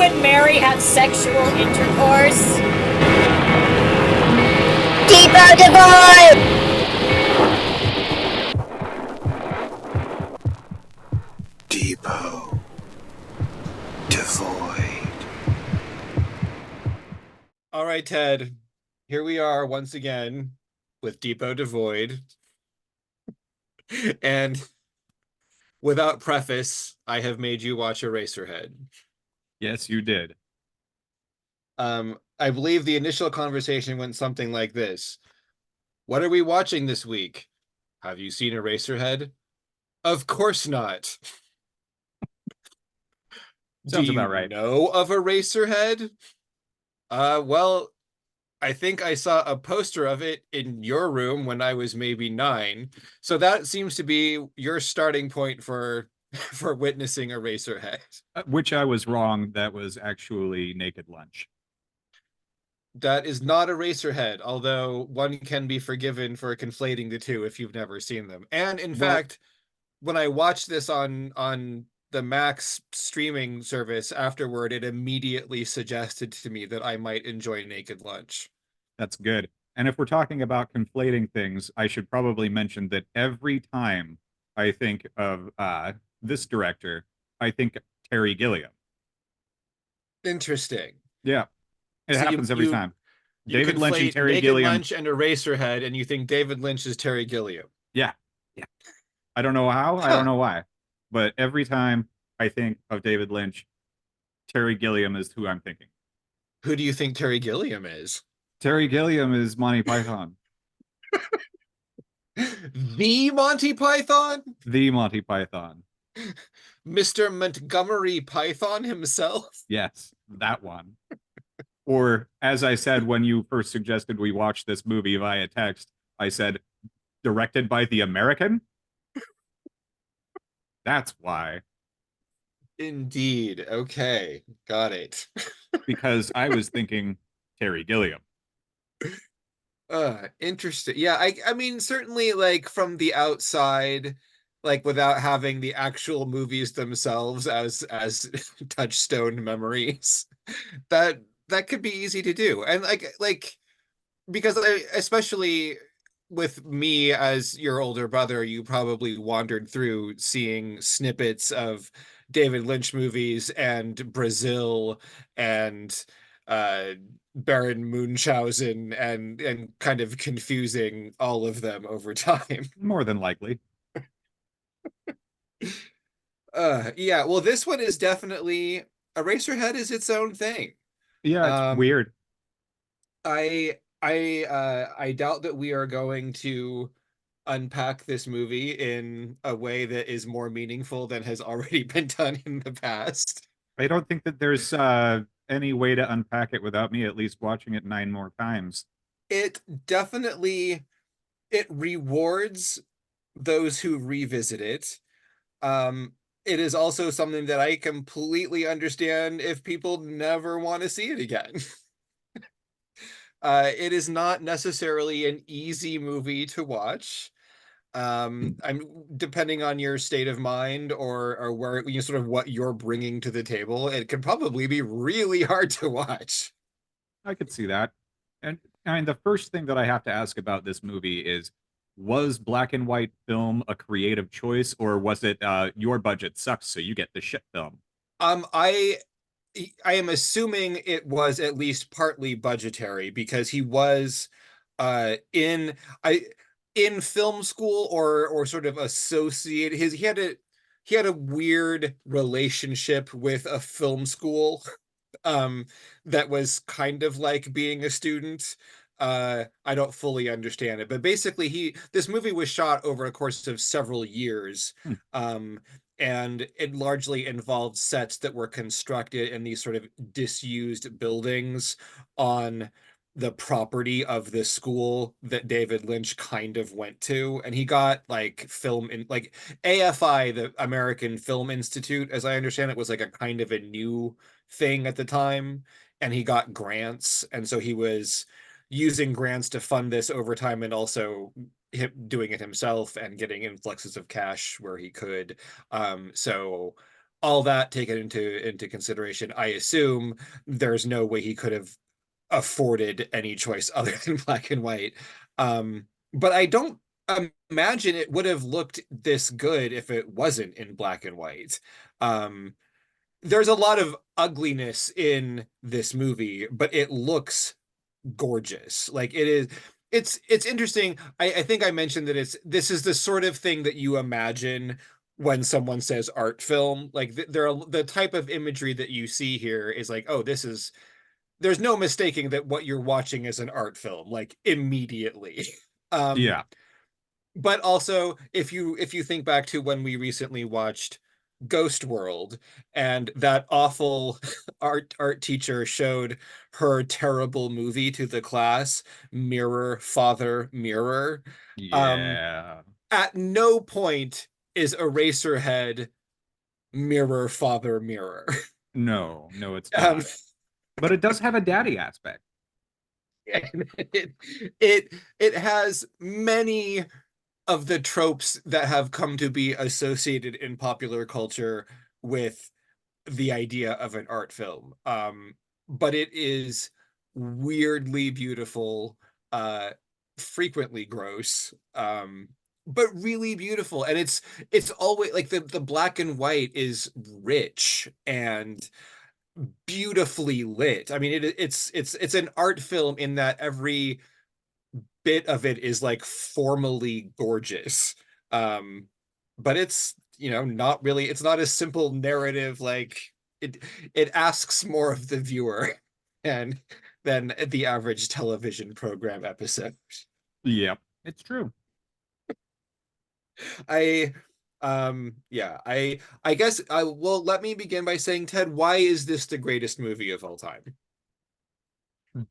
and Mary have sexual intercourse? Deeper Devoid! Depot. Devoid. All right, Ted. Here we are once again with Depot Devoid. And without preface, I have made you watch Eraserhead. Yes, you did. I believe the initial conversation went something like this. What are we watching this week? Have you seen Eraserhead? Of course not. Sounds about right. Know of Eraserhead? Well, I think I saw a poster of it in your room when I was maybe 9. So that seems to be your starting point for witnessing Eraserhead. Which I was wrong. That was actually Naked Lunch. That is not Eraserhead, although one can be forgiven for conflating the two if you've never seen them. And in fact, when I watched this on the Max streaming service afterward, it immediately suggested to me that I might enjoy Naked Lunch. That's good. And if we're talking about conflating things, I should probably mention that every time I think of this director, I think Terry Gilliam. Interesting. Yeah, it So happens every time. You David Lynch and conflate Terry Naked Gilliam. Lunch and Eraserhead, and you think David Lynch is Terry Gilliam. Yeah. I don't know how. I don't know why. But every time I think of David Lynch, Terry Gilliam is who I'm thinking. Who do you think Terry Gilliam is? Terry Gilliam is Monty Python. The Monty Python? The Monty Python. Mr. Montgomery Python himself? Yes, that one. Or, as I said when you first suggested we watch this movie via text, I said, directed by the American? That's why. Indeed. Okay. Got it. Because I was thinking Terry Gilliam. Interesting. Yeah, I mean, certainly, like, from the outside, like, without having the actual movies themselves as touchstone memories, that could be easy to do. And like because I, especially with me as your older brother, you probably wandered through seeing snippets of David Lynch movies and Brazil and Baron Munchausen and kind of confusing all of them over time. More than likely. Yeah, well, this one is definitely Eraserhead is its own thing. Yeah, it's weird. I doubt that we are going to unpack this movie in a way that is more meaningful than has already been done in the past. I don't think that there's any way to unpack it without me at least watching it 9 more times. It definitely rewards those who revisit it. It is also something that I completely understand if people never want to see it again. It is not necessarily an easy movie to watch. I'm depending on your state of mind or where you sort of what you're bringing to the table, it could probably be really hard to watch. I could see that. And I mean, the first thing that I have to ask about this movie is, was black and white film a creative choice, or was it your budget sucks, so you get the shit film? I am assuming it was at least partly budgetary because he was in film school or sort of associated he had a weird relationship with a film school that was kind of like being a student. I don't fully understand it, but basically this movie was shot over a course of several years. And it largely involved sets that were constructed in these sort of disused buildings on the property of the school that David Lynch kind of went to. And he got like film in like AFI, the American Film Institute, as I understand it, was like a kind of a new thing at the time. And he got grants. And so he was using grants to fund this over time and also him doing it himself and getting influxes of cash where he could. So all that taken into consideration, I assume there's no way he could have afforded any choice other than black and white. But I don't imagine it would have looked this good if it wasn't in black and white. There's a lot of ugliness in this movie, but it looks gorgeous. Like it is, it's interesting. I think I mentioned that this is the sort of thing that you imagine when someone says art film. Like the type of imagery that you see here is like, oh, there's no mistaking that what you're watching is an art film, like immediately. Yeah. But also if you think back to when we recently watched Ghost World, and that awful art teacher showed her terrible movie to the class, Mirror, Father, Mirror. Um, Yeah. at no point is Eraserhead Mirror, Father, Mirror. No, no, it's Um, not. But it does have a daddy aspect. and it has many of the tropes that have come to be associated in popular culture with the idea of an art film. But it is weirdly beautiful, frequently gross, but really beautiful. And it's always like the black and white is rich and beautifully lit. I mean, it's an art film in that every bit of it is like formally gorgeous. Um, but it's, not really, it's not a simple narrative. Like it asks more of the viewer and than the average television program episode. Yep, it's true. I yeah, I guess I will let me begin by saying, Ted, why is this the greatest movie of all time?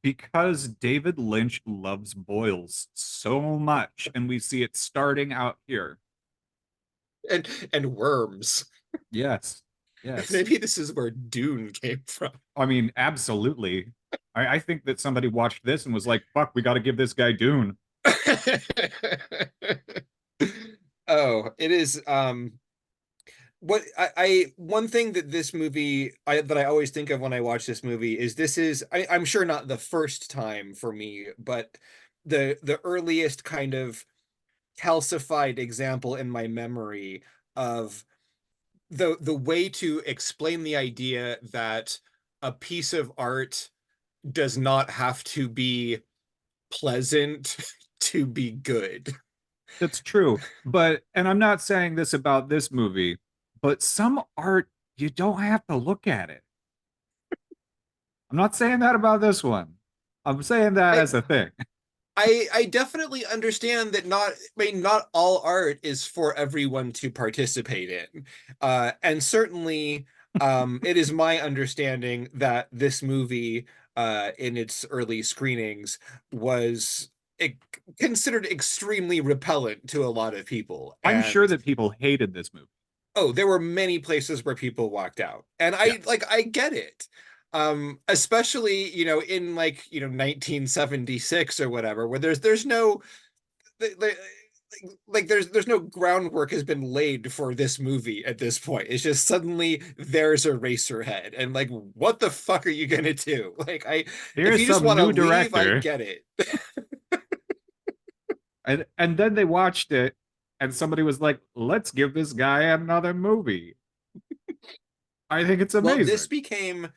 Because David Lynch loves boils so much, and we see it starting out here. And worms. Yes, yes. Maybe this is where Dune came from. I mean, absolutely. I think that somebody watched this and was like, fuck, we got to give this guy Dune. Oh, it is what I one thing that this movie that I always think of when I watch this movie is I'm sure not the first time for me, but the earliest kind of calcified example in my memory of the way to explain the idea that a piece of art does not have to be pleasant to be good. That's true. And I'm not saying this about this movie, but some art, you don't have to look at it. I'm not saying that about this one. I'm saying that I, as a thing. I definitely understand that not all art is for everyone to participate in. And certainly it is my understanding that this movie in its early screenings was e considered extremely repellent to a lot of people. I'm sure And that people hated this movie. oh, there were many places where people walked out. And Yes. I get it. Especially, in 1976 or whatever, where there's no there's no groundwork has been laid for this movie at this point. It's just suddenly there's Eraserhead, and like, what the fuck are you gonna do? If Here's you just some want to new leave, I director. get it. And then they watched it and somebody was like, let's give this guy another movie. I think it's Well, amazing. this became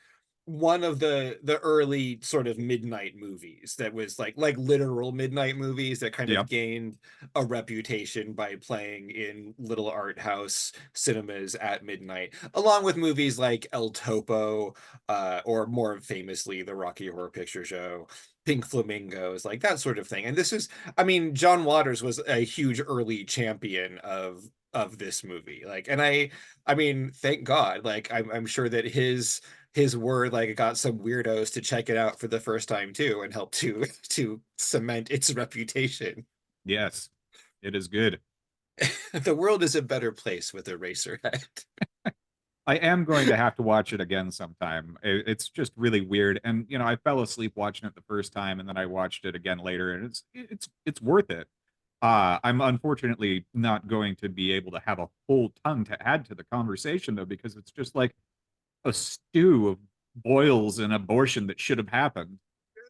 one of the early sort of midnight movies that was like literal midnight movies that kind of Yep. gained a reputation by playing in little art house cinemas at midnight, along with movies like El Topo, or more famously the Rocky Horror Picture Show, Pink Flamingos, like that sort of thing. And this is, I mean, John Waters was a huge early champion of this movie. Like, and I mean, thank God. Like, I'm sure that his word like got some weirdos to check it out for the first time too, and helped to cement its reputation. Yes, it is good. The world is a better place with Eraserhead. I am going to have to watch it again sometime. It's just really weird. And I fell asleep watching it the first time and then I watched it again later and it's worth it. I'm unfortunately not going to be able to have a whole ton to add to the conversation, though, because it's just like a stew of boils and abortion that should have happened.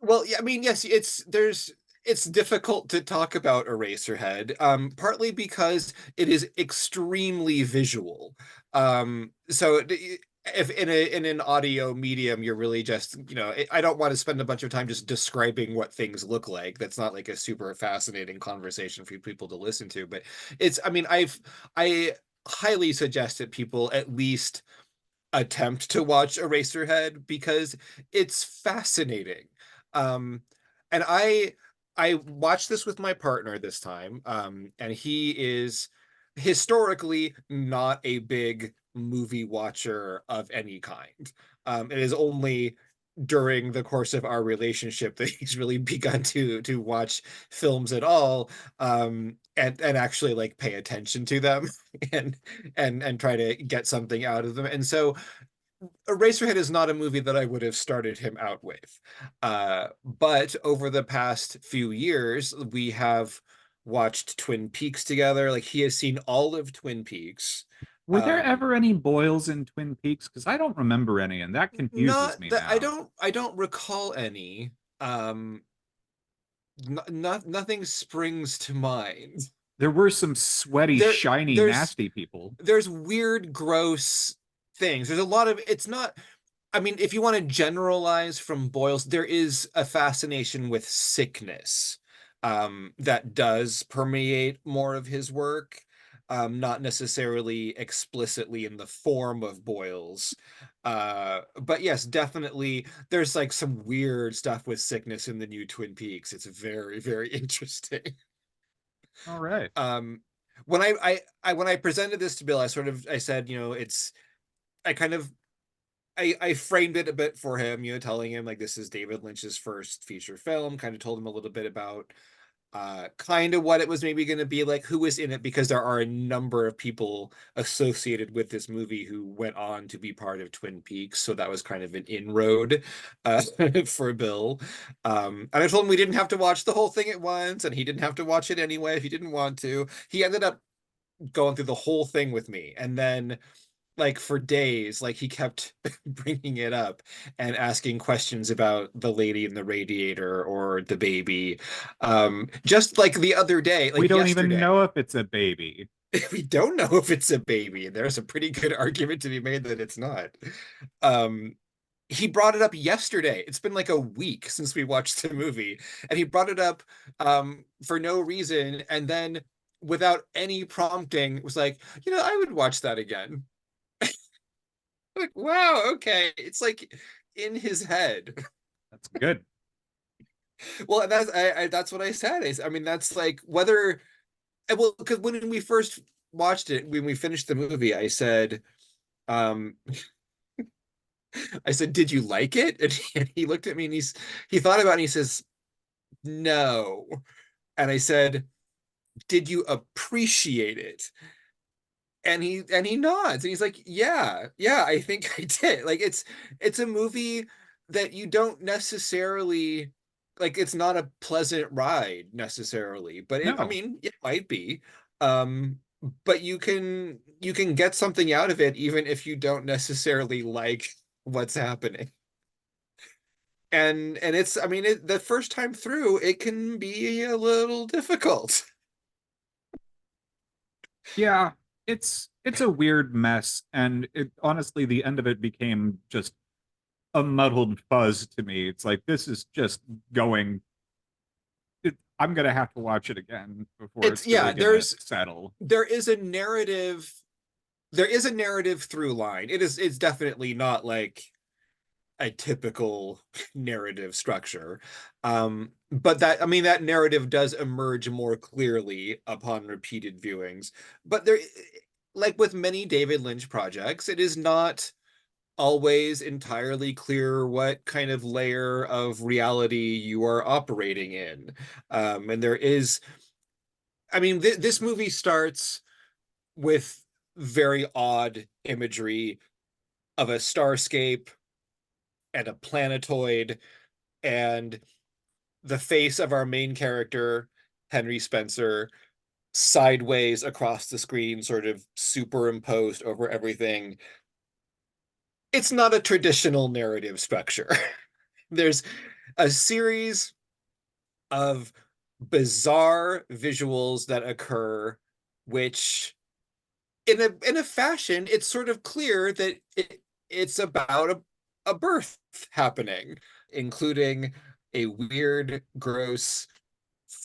Well, yeah, I mean, yes, it's difficult to talk about Eraserhead, partly because it is extremely visual. So if in an audio medium, you're really just, I don't want to spend a bunch of time just describing what things look like. That's not like a super fascinating conversation for people to listen to. But I mean, I highly suggest that people at least attempt to watch Eraserhead because it's fascinating. Um, and I watched this with my partner this time, and he is historically not a big movie watcher of any kind. It is only during the course of our relationship that he's really begun to watch films at all, and actually like pay attention to them and and try to get something out of them. And so Eraserhead is not a movie that I would have started him out with. But over the past few years, we have watched Twin Peaks together. Like he has seen all of Twin Peaks. Were there Um, ever any boils in Twin Peaks? Because I don't remember any, and that confuses Not me that now. I don't recall any. Um, Nothing springs to mind. There were some sweaty, There, shiny, there's nasty people. there's weird, gross things. There's a lot of it's not I mean, if you want to generalize from boils, there is a fascination with sickness that does permeate more of his work, not necessarily explicitly in the form of boils. But yes, definitely, there's like some weird stuff with sickness in the new Twin Peaks. It's very, very interesting. All right. Um, when when I presented this to Bill, I said, I kind of I framed it a bit for him, telling him like this is David Lynch's first feature film, kind of told him a little bit about kind of what it was maybe going to be like, who was in it, because there are a number of people associated with this movie who went on to be part of Twin Peaks. So that was kind of an inroad for Bill. And I told him we didn't have to watch the whole thing at once, and he didn't have to watch it anyway if he didn't want to. He ended up going through the whole thing with me. And then like for days, like he kept bringing it up and asking questions about the lady in the radiator or the baby. Just like the other day, We like don't even yesterday, know if it's a baby. we don't know if it's a baby. There's a pretty good argument to be made that it's not. Um, he brought it up yesterday. It's been like a week since we watched the movie, and he brought it up for no reason, and then without any prompting was like, I would watch that again. Like, wow, okay. It's like in his head. That's good. Well, that's what I said. I mean, that's like whether well, because when we first watched it, when we finished the movie, um, I said, "Did you like it?" And he looked at me and he thought about it and he says, "No." And I said, "Did you appreciate it?" And he nods and he's like, yeah, I think I did. Like it's a movie that you don't necessarily like. It's not a pleasant ride necessarily, but I No. mean, it might be. um but you can get something out of it even if you don't necessarily like what's happening. And it's, I mean, the first time through it can be a little difficult. Yeah, it's a weird mess, and it honestly the end of it became just a muddled fuzz to me. It's like this is just going. I'm gonna have to watch it again before It's it's really yeah, gonna settle. there is a narrative through line. It's definitely not like a typical narrative structure. But that, I mean, that narrative does emerge more clearly upon repeated viewings. But there, like with many David Lynch projects, it is not always entirely clear what kind of layer of reality you are operating in. And there is, I mean, this movie starts with very odd imagery of a starscape and a planetoid and the face of our main character Henry Spencer sideways across the screen, sort of superimposed over everything. It's not a traditional narrative structure. There's a series of bizarre visuals that occur, which in a fashion, it's sort of clear that it's about a birth happening, including a weird, gross,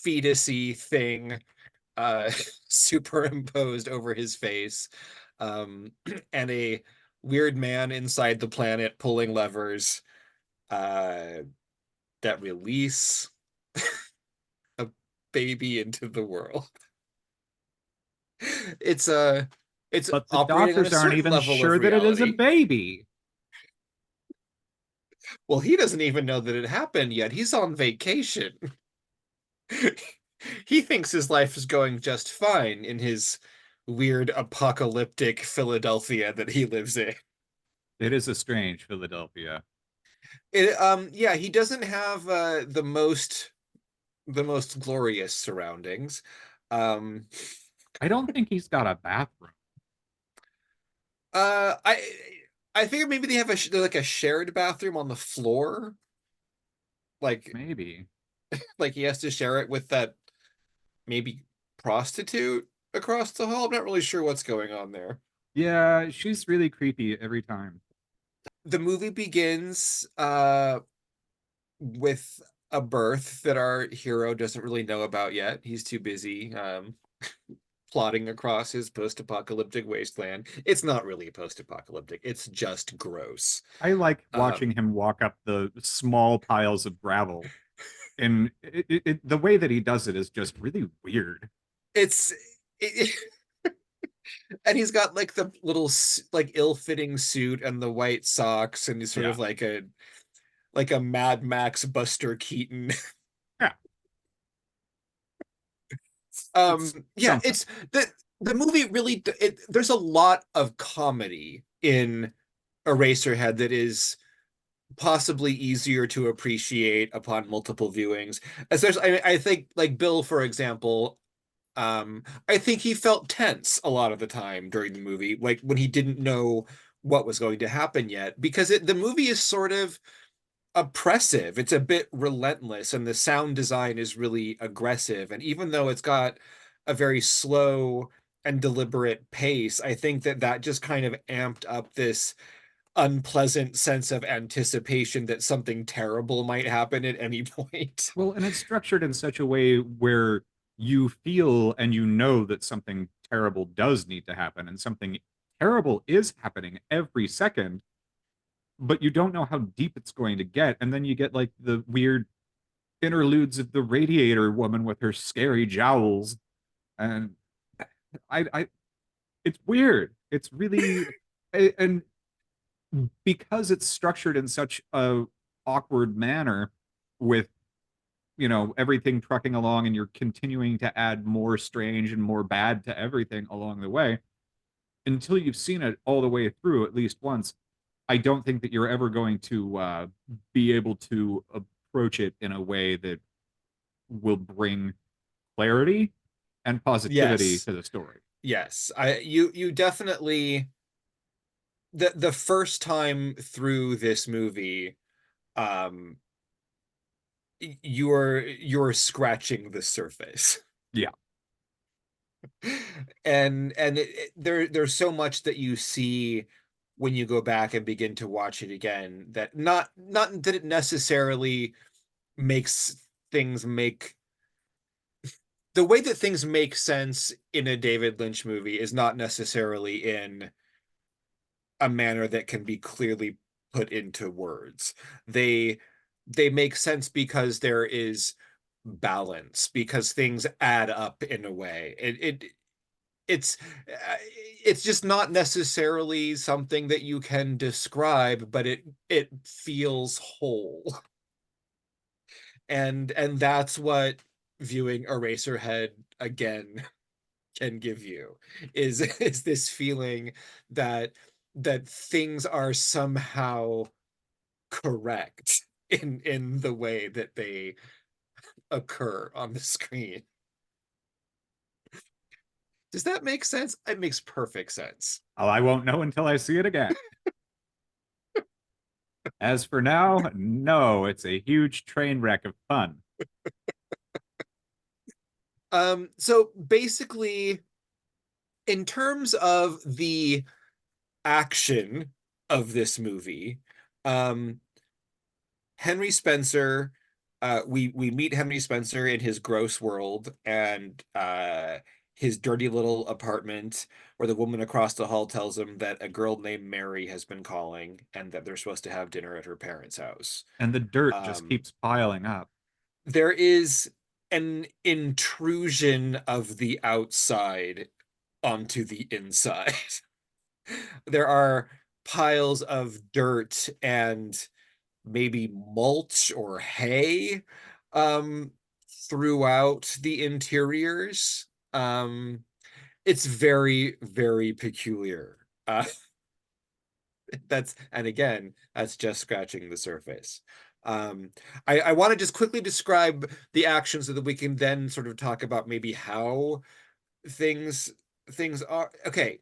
fetusy thing superimposed over his face, and a weird man inside the planet pulling levers that release a baby into the world. It's it's But the operating on a doctors aren't certain even level of sure that it is a reality. baby. Well, he doesn't even know that it happened yet. He's on vacation. He thinks his life is going just fine in his weird apocalyptic Philadelphia that he lives in. It is a strange Philadelphia. Yeah, he doesn't have the most glorious surroundings. Um, I don't think he's got a bathroom. uh, I I figure maybe they have like a shared bathroom on the floor, like Maybe. like he has to share it with that maybe prostitute across the hall. I'm not really sure what's going on there. Yeah, she's really creepy every time. The movie begins with a birth that our hero doesn't really know about yet. He's too busy plodding across his post-apocalyptic wasteland. It's not really post-apocalyptic. It's just gross. I like watching Um, him walk up the small piles of gravel. And the way that he does it is just really weird. it's it, and he's got like the little like ill-fitting suit and the white socks, and he's sort Yeah. of like a Mad Max Buster Keaton. Yeah. It's Yeah, something. it's the movie really there's a lot of comedy in Eraserhead that is possibly easier to appreciate upon multiple viewings. Especially, I think like Bill, for example, I think he felt tense a lot of the time during the movie, like when he didn't know what was going to happen yet, because the movie is sort of oppressive. It's a bit relentless, and the sound design is really aggressive. And even though it's got a very slow and deliberate pace, I think that that just kind of amped up this unpleasant sense of anticipation that something terrible might happen at any point. Well, and it's structured in such a way where you feel and you know that something terrible does need to happen and something terrible is happening every second, but you don't know how deep it's going to get. And then you get like the weird interludes of the radiator woman with her scary jowls. And I it's weird. It's really, and because it's structured in such a awkward manner with everything trucking along and you're continuing to add more strange and more bad to everything along the way until you've seen it all the way through at least once. I don't think that you're ever going to be able to approach it in a way that will bring clarity and positivity Yes. to the story. Yes. You definitely the first time through this movie, um you're scratching the surface. Yeah. And there's so much that you see when you go back and begin to watch it again, that not that it necessarily makes things make the way that things make sense in a David Lynch movie is not necessarily in a manner that can be clearly put into words. They they make sense because there is balance, because things add up in a way. It's it's just not necessarily something that you can describe, but it feels whole. And that's what viewing Eraserhead again can give you, is this feeling that things are somehow correct in the way that they occur on the screen. Does that make sense? It makes perfect sense. Oh, I won't know until I see it again. As for now, no, it's a huge train wreck of fun. So basically, in terms of the action of this movie, um, Henry Spencer, we meet Henry Spencer in his gross world and his dirty little apartment where the woman across the hall tells him that a girl named Mary has been calling and that they're supposed to have dinner at her parents' house. And the dirt just Um, keeps piling up. there is an intrusion of the outside onto the inside. There are piles of dirt and maybe mulch or hay um, throughout the interiors. It's very, very peculiar. And again, that's just scratching the surface. I want to just quickly describe the action so that we can then sort of talk about maybe how things things are. Okay,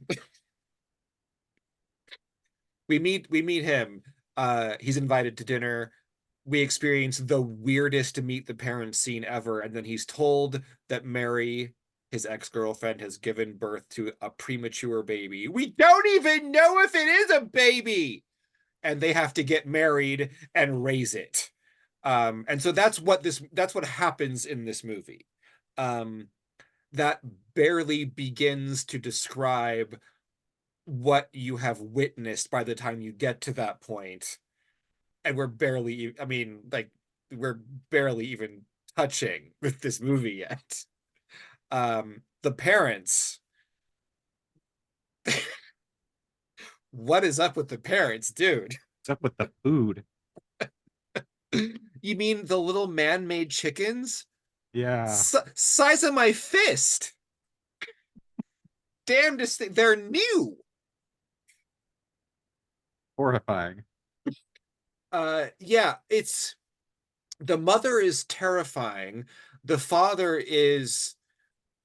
we meet him. He's invited to dinner. We experience the weirdest to meet the parents scene ever, and then he's told that Mary, his ex-girlfriend, has given birth to a premature baby. We don't even know if it is a baby, and they have to get married and raise it. And so that's what happens in this movie. Um, that barely begins to describe what you have witnessed by the time you get to that point. And I mean, like, we're barely even touching with this movie yet. The parents, what is up with the parents, dude? What's up with the food? You mean the little man-made chickens? Yeah, Size of my fist. Damnedest thing. They're new. horrifying. Yeah, the mother is terrifying. The father is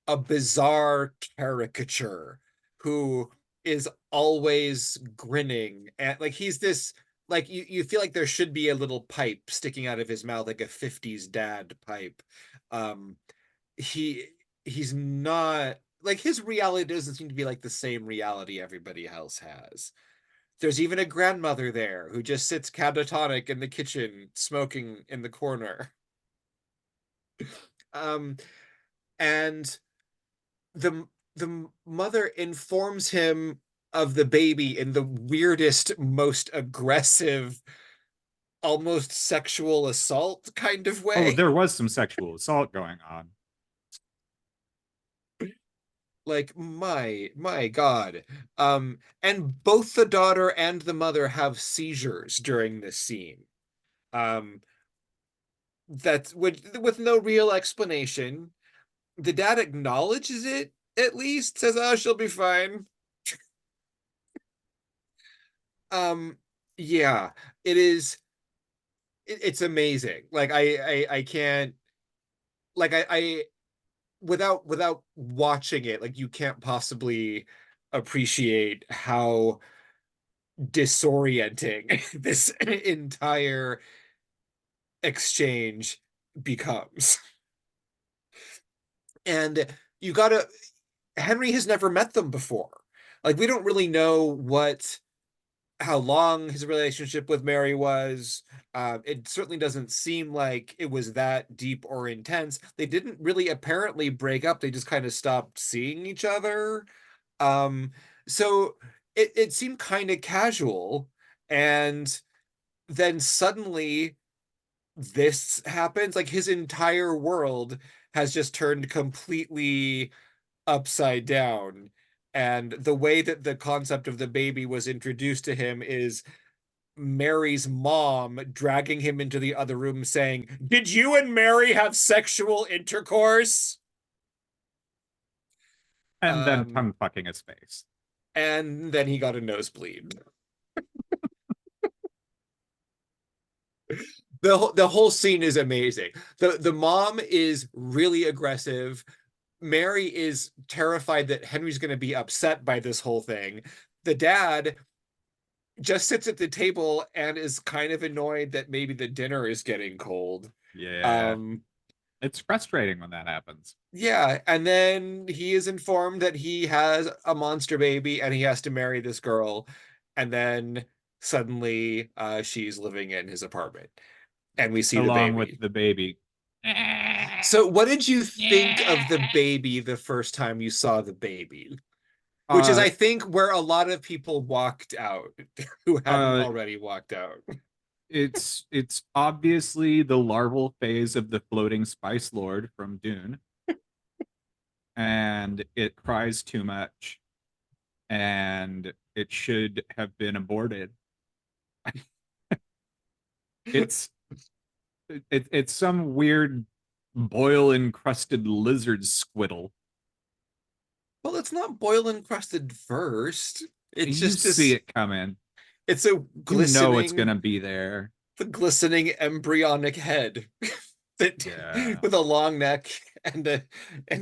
a bizarre caricature who is always grinning, and like he's this, like, you feel like there should be a little pipe sticking out of his mouth, like a 50s dad pipe. um he he's not, like, his reality doesn't seem to be like the same reality everybody else has. There's even a grandmother there who just sits catatonic in the kitchen smoking in the corner. um and the the mother informs him of the baby in the weirdest, most aggressive, almost sexual assault kind of Oh, way. there was some sexual assault going on. Like, my God. And both the daughter and the mother have seizures during this scene. Um, that's with no real explanation. The dad acknowledges it, at least, says, "Oh, she'll be fine." Um, yeah, it is. It's amazing. Like, I can't, like, I without watching it, like, you can't possibly appreciate how disorienting this entire exchange becomes. And you gotta, Henry has never met them before. Like, we don't really know how long his relationship with Mary was. It certainly doesn't seem like it was that deep or intense. They didn't really apparently break up. They just kind of stopped seeing each other. Um, so it seemed kind of casual. And then suddenly this happens. Like, his entire world has just turned completely upside down. And the way that the concept of the baby was introduced to him is Mary's mom dragging him into the other room saying, "Did you and Mary have sexual intercourse?" And then Um, tongue fucking his face. and then he got a nosebleed. The whole scene is amazing. The mom is really aggressive. Mary is terrified that Henry's going to be upset by this whole thing. The dad just sits at the table and is kind of annoyed that maybe the dinner is getting cold. Yeah. Um, It's frustrating when that happens. yeah, and then he is informed that he has a monster baby and he has to marry this girl. And then suddenly she's living in his apartment and we see the Along with baby. the baby. So what did you think of the baby the first time you saw the baby? Which is, Uh I think, where a lot of people walked out who hadn't uh already walked out. it's obviously the larval phase of the floating spice lord from Dune, and it cries too much, and it should have been aborted. It's it's some weird boil encrusted lizard squiddle. Well, it's not boil encrusted first. It's You just see this, it coming. it's a You know it's glistening, gonna be there. the glistening embryonic head that Yeah. with a long neck and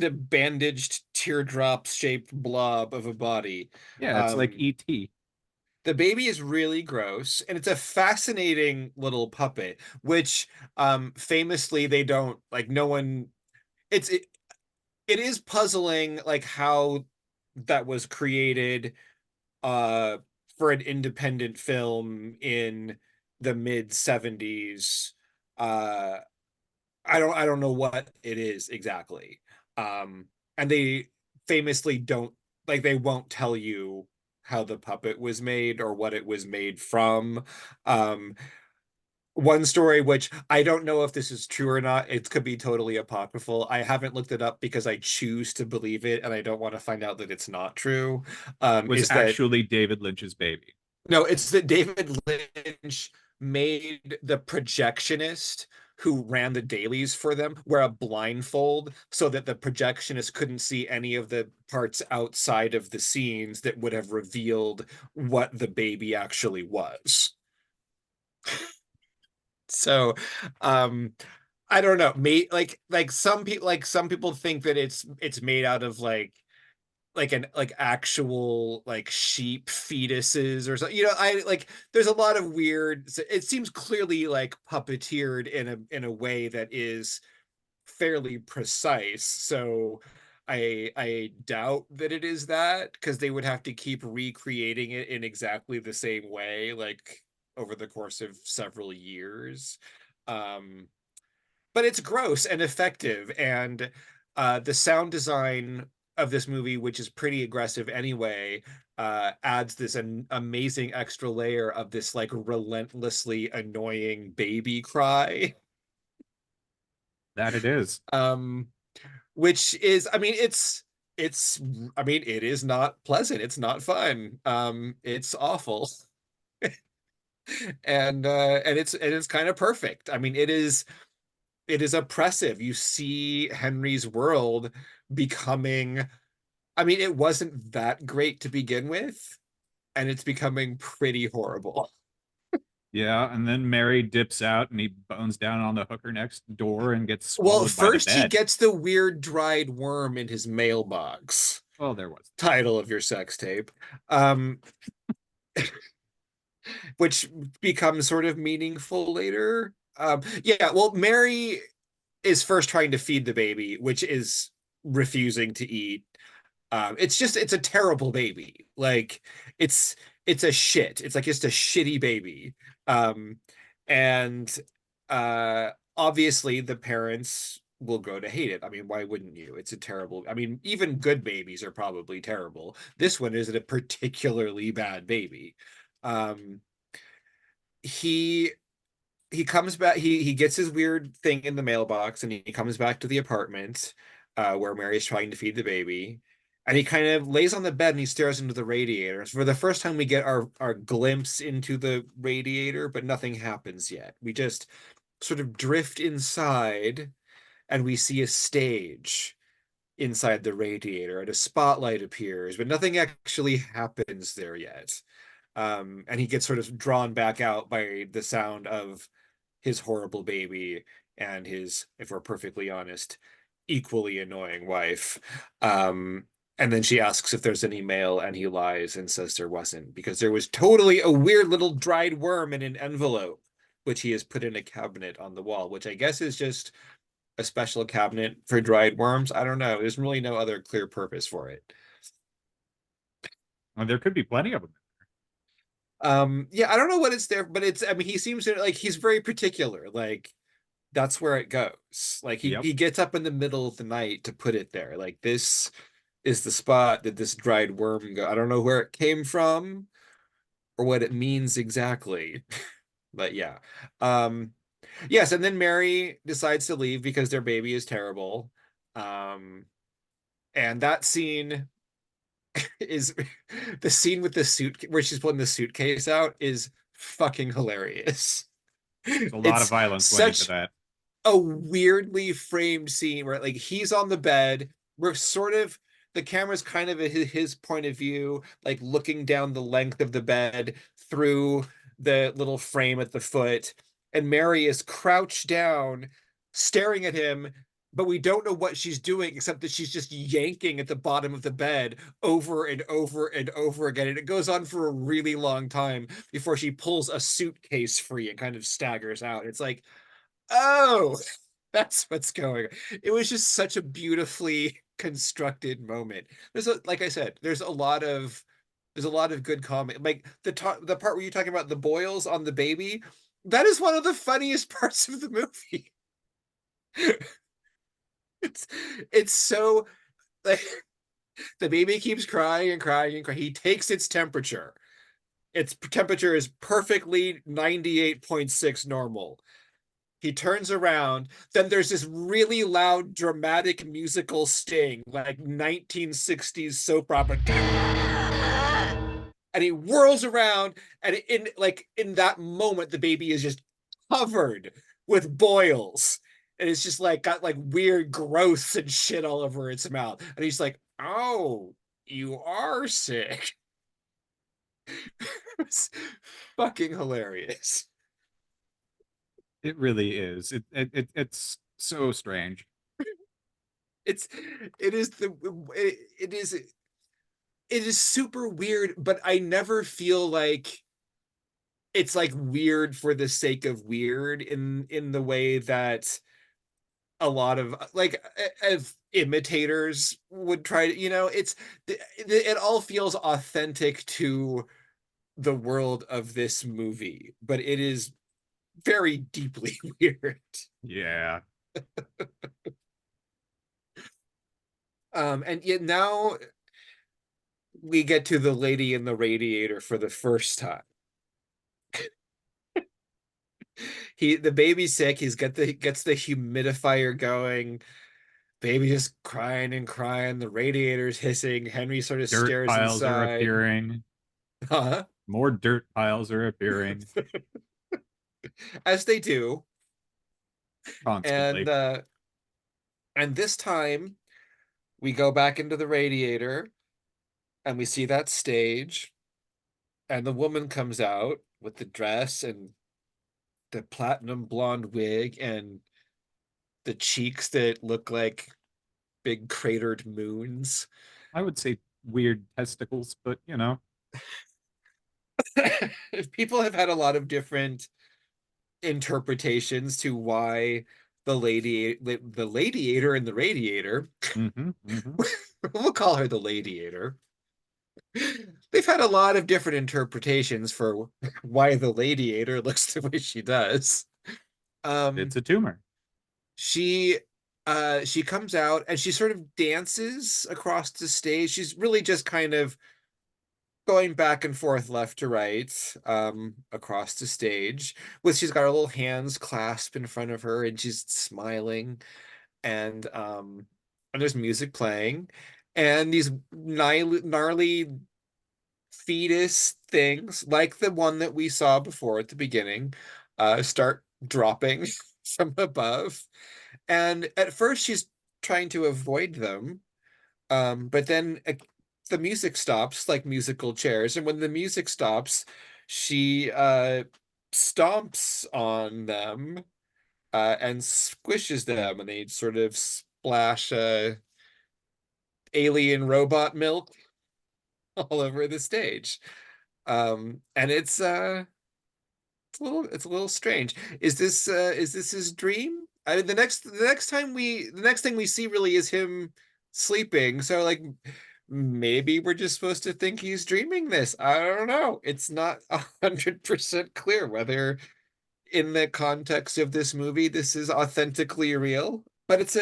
a bandaged teardrop shaped blob of a body. Yeah, it's like Um, E.T. the baby is really gross, and it's a fascinating little puppet, which famously they don't like no one it's it is puzzling like how that was created uh for an independent film in the mid 70s. uh I don't know what it is exactly. And they famously don't like they won't tell you how the puppet was made or what it was made from. um One story, which I don't know if this is true or not, it could be totally apocryphal. I haven't looked it up because I choose to believe it and I don't want to find out that it's not true. Was Is that actually David Lynch's baby. no, it's that David Lynch made the projectionist who ran the dailies for them wear a blindfold so that the projectionist couldn't see any of the parts outside of the scenes that would have revealed what the baby actually was. So, um, I don't know. Some people think that it's made out of like actual like sheep fetuses or something. I like there's a lot of weird. It seems clearly like puppeteered in a way that is fairly precise. So I doubt that it is that because they would have to keep recreating it in exactly the same way, like over the course of several years. Um, but it's gross and effective, and the sound design of this movie, which is pretty aggressive anyway, adds this an amazing extra layer of this like relentlessly annoying baby cry. That it is. um which is, I mean, it's I mean it is not pleasant, it's not fun, it's awful. And it's kind of perfect. I mean, it is oppressive. You see Henry's world becoming, I mean, it wasn't that great to begin with, and it's becoming pretty horrible. Yeah, and then Mary dips out and he bones down on the hooker next door and gets Well, swallowed by the first he bed. gets the weird dried worm in his mailbox. Well, there was. Title of your sex tape. Um, which becomes sort of meaningful later. Yeah, well, Mary is first trying to feed the baby, which is refusing to eat. It's a terrible baby. Like it's a shit. It's like just a shitty baby. Um, and Obviously the parents will grow to hate it. I mean, why wouldn't you? It's a terrible. I mean, even good babies are probably terrible. This one isn't a particularly bad baby. Um, he he comes back, he gets his weird thing in the mailbox and he comes back to the apartment where Mary's trying to feed the baby, and he kind of lays on the bed and he stares into the radiator. For the first time we get our glimpse into the radiator, but nothing happens yet. We just sort of drift inside and we see a stage inside the radiator and a spotlight appears, but nothing actually happens there yet. And he gets sort of drawn back out by the sound of his horrible baby and his, if we're perfectly honest, equally annoying wife. And then she asks if there's any mail, and he lies and says there wasn't, because there was totally a weird little dried worm in an envelope, which he has put in a cabinet on the wall, which I guess is just a special cabinet for dried worms. I don't know. There's really no other clear purpose for it. Well, there could be plenty of them. Yeah, I don't know what it's there, but it's, I mean, he seems to, like, he's very particular. Like, that's where it goes. Like, he Yep. he gets up in the middle of the night to put it there. Like, this is the spot that this dried worm go. I don't know where it came from or what it means exactly. But yeah. Yes, and then Mary decides to leave because their baby is terrible. And that scene is the scene with the suit where she's pulling the suitcase out is fucking hilarious. There's a lot of It's violence went into such that. a weirdly framed scene where, like, he's on the bed. We're sort of, the camera's kind of at his point of view, like looking down the length of the bed through the little frame at the foot, and Mary is crouched down staring at him, but we don't know what she's doing except that she's just yanking at the bottom of the bed over and over and over again, and it goes on for a really long time before she pulls a suitcase free and kind of staggers out. It's like, oh, that's what's going on. It was just such a beautifully constructed moment. Like I said, there's a lot of good comment. Like the part where you're talking about the boils on the baby, that is one of the funniest parts of the movie. it's it's so, like, the baby keeps crying and crying and crying. He takes its temperature. Its temperature is perfectly 98.6 normal. He turns around, then there's this really loud dramatic musical sting, like 1960s soap opera, and he whirls around, and in that moment the baby is just covered with boils, and it's just like got like weird growths and shit all over its mouth, and he's like, oh, you are sick. It's fucking hilarious. It really is. It's so strange. It's it is the it is it is super weird, but I never feel like it's like weird for the sake of weird in the way that a lot of, like, of imitators would try to, it all feels authentic to the world of this movie, but it is very deeply weird. Yeah. And yet now we get to the lady in the radiator for the first time. The baby's sick. Gets the humidifier going. Baby just crying and crying. The radiator's hissing. Henry sort of Dirt stares piles are inside. appearing. Huh? More dirt piles are appearing As they do. constantly. And this time we go back into the radiator and we see that stage, and the woman comes out with the dress and the platinum blonde wig and the cheeks that look like big cratered moons. I would say weird testicles, but People have had a lot of different interpretations to why the ladiator in the radiator, mm-hmm. we'll call her the ladiator. They've had a lot of different interpretations for why the ladiator looks the way she does. It's a tumor. She comes out and she sort of dances across the stage. She's really just kind of going back and forth left to right across the stage, with she's got her little hands clasped in front of her and she's smiling, and there's music playing, and these gnarly fetus things like the one that we saw before at the beginning start dropping from above, and at first she's trying to avoid them, but then the music stops, like musical chairs, and when the music stops, she stomps on them and squishes them, and they sort of splash alien robot milk all over the stage. And it's a little strange. Is this his dream? I mean, the next thing we see really is him sleeping. So like maybe we're just supposed to think he's dreaming this. I don't know. It's not 100% clear whether in the context of this movie this is authentically real, but it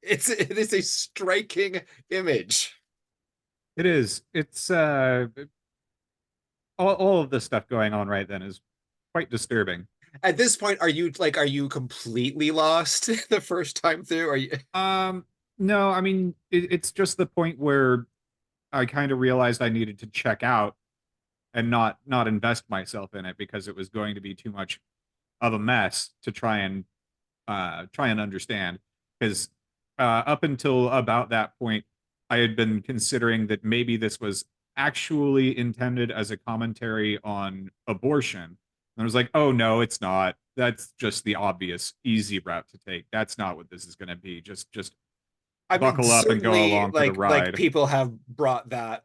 is a striking image. It is. It's all of this stuff going on right then is quite disturbing. At this point, are you completely lost the first time through? Are you? No, I mean it's just the point where I kind of realized I needed to check out and not invest myself in it because it was going to be too much of a mess to try and understand. Because up until about that point, I had been considering that maybe this was actually intended as a commentary on abortion. And I was like, oh no, it's not. That's just the obvious, easy route to take. That's not what this is going to be. Just I mean, buckle up and go certainly, along for the ride. like people have brought that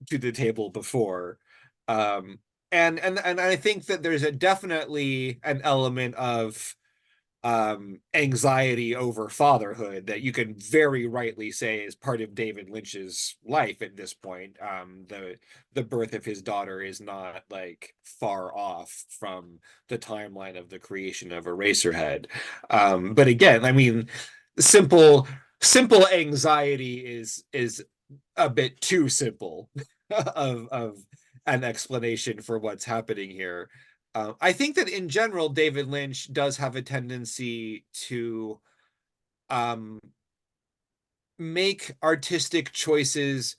to the table before, and I think that there's definitely an element of anxiety over fatherhood that you can very rightly say is part of David Lynch's life at this point. The birth of his daughter is not like far off from the timeline of the creation of Eraserhead. But again, I mean, simple anxiety is a bit too simple of an explanation for what's happening here. I think that in general, David Lynch does have a tendency to make artistic choices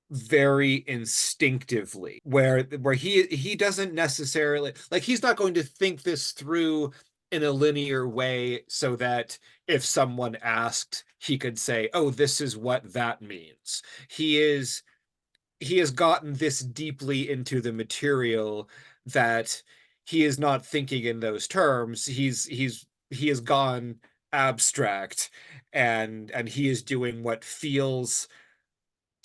very instinctively, where he doesn't necessarily, like, he's not going to think this through in a linear way so that if someone asked, he could say, oh, this is what that means. He has gotten this deeply into the material that he is not thinking in those terms. He has gone abstract, and he is doing what feels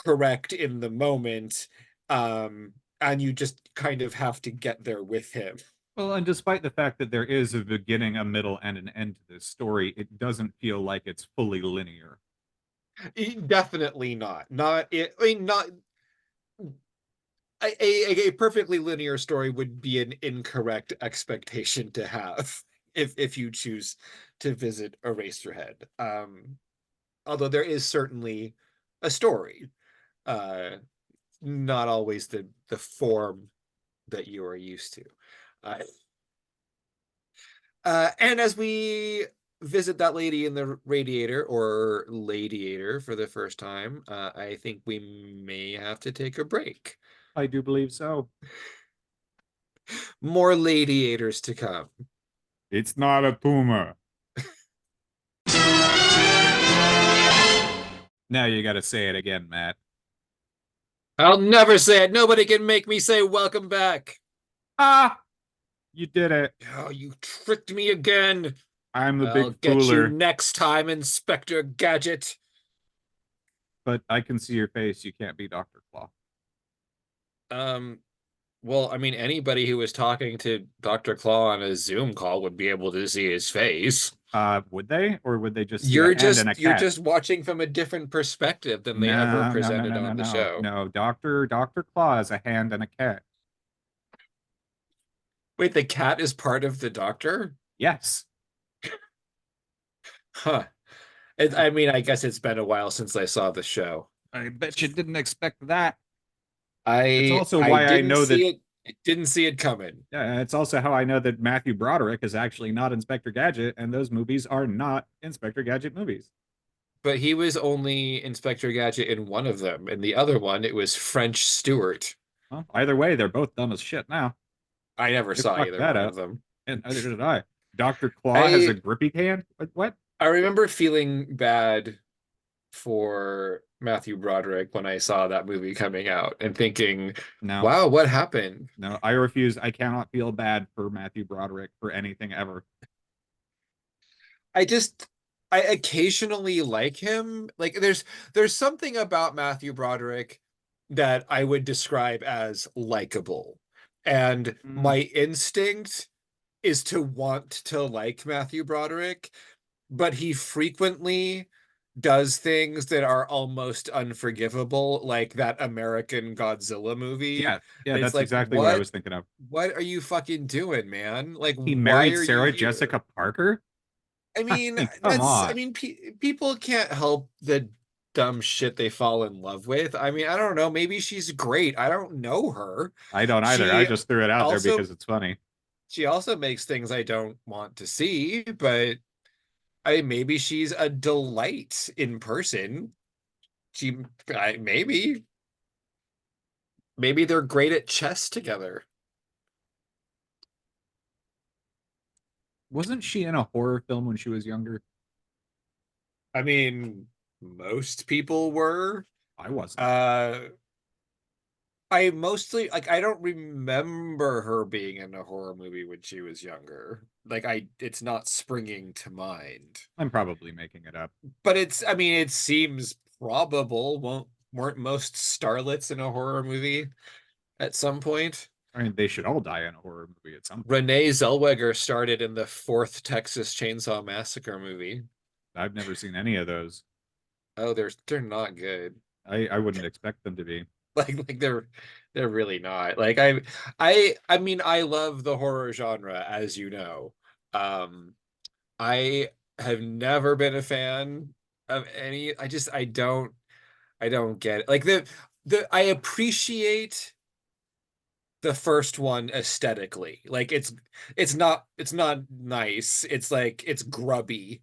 correct in the moment, and you just kind of have to get there with him. Well, and despite the fact that there is a beginning, a middle, and an end to this story, it doesn't feel like it's fully linear. Definitely not. Not it. I mean, not a perfectly linear story would be an incorrect expectation to have if you choose to visit Eraserhead. Although there is certainly a story, not always the form that you are used to. And as we visit that lady in the radiator or ladiator for the first time, I think we may have to take a break. I do believe so. More ladiators to come. It's not a puma. Now you got to say it again, Matt. I'll never say it. Nobody can make me say welcome back. Ah! You did it. Oh, you tricked me again. I'm the I'll big get fooler. you next time, Inspector Gadget. But I can see your face. You can't be Dr. Claw. Well, I mean, anybody who was talking to Dr. Claw on a Zoom call would be able to see his face. Would they? Or would they just see You're a hand and a you're cat? just watching from a different perspective than they ever presented on the show. No, Dr. Claw is a hand and a cat. Wait, the cat is part of the doctor? Yes. Huh. I mean, I guess it's been a while since I saw the show. I bet you didn't expect that. It's also why I know that didn't see it coming. Yeah, it's also how I know that Matthew Broderick is actually not Inspector Gadget, and those movies are not Inspector Gadget movies. But he was only Inspector Gadget in one of them. In the other one, it was French Stewart. Well, either way, they're both dumb as shit now. I never saw either one of them. And neither did I. Dr. Claw has a grippy hand? What? I remember feeling bad for Matthew Broderick when I saw that movie coming out and thinking, no, wow, what happened? No, I refuse. I cannot feel bad for Matthew Broderick for anything ever. I I occasionally like him. Like there's something about Matthew Broderick that I would describe as likable. And Mm, my instinct is to want to like Matthew Broderick, but he frequently does things that are almost unforgivable, like that American Godzilla movie. yeah, yeah, And it's that's like, exactly what I was thinking of. what are you fucking doing, man? Like, He why married are you Sarah here? Jessica Parker. I I mean, mean, come on. people can't help the dumb shit they fall in love with. I mean, I don't know. Maybe she's great. I don't know her. I don't either. I She just threw it out there also because it's funny. she also makes things I don't want to see, but maybe she's a delight in person. She maybe they're great at chess together. Wasn't she in a horror film when she was younger? I mean, most people were. I wasn't. Uh, I mostly like I don't remember her being in a horror movie when she was younger. Like it's not springing to mind. I'm probably making it up. But I mean it seems probable. Weren't most starlets in a horror movie at some point? I mean, they should all die in a horror movie at some point. Renee Zellweger started in the fourth Texas Chainsaw Massacre movie. I've never seen any of those. Oh, they're not good. I wouldn't expect them to be. Like they're really not. Like I mean I love the horror genre, as you know. I have never been a fan of any. I don't get it. Like the I appreciate the first one aesthetically. Like it's not nice. It's like it's grubby.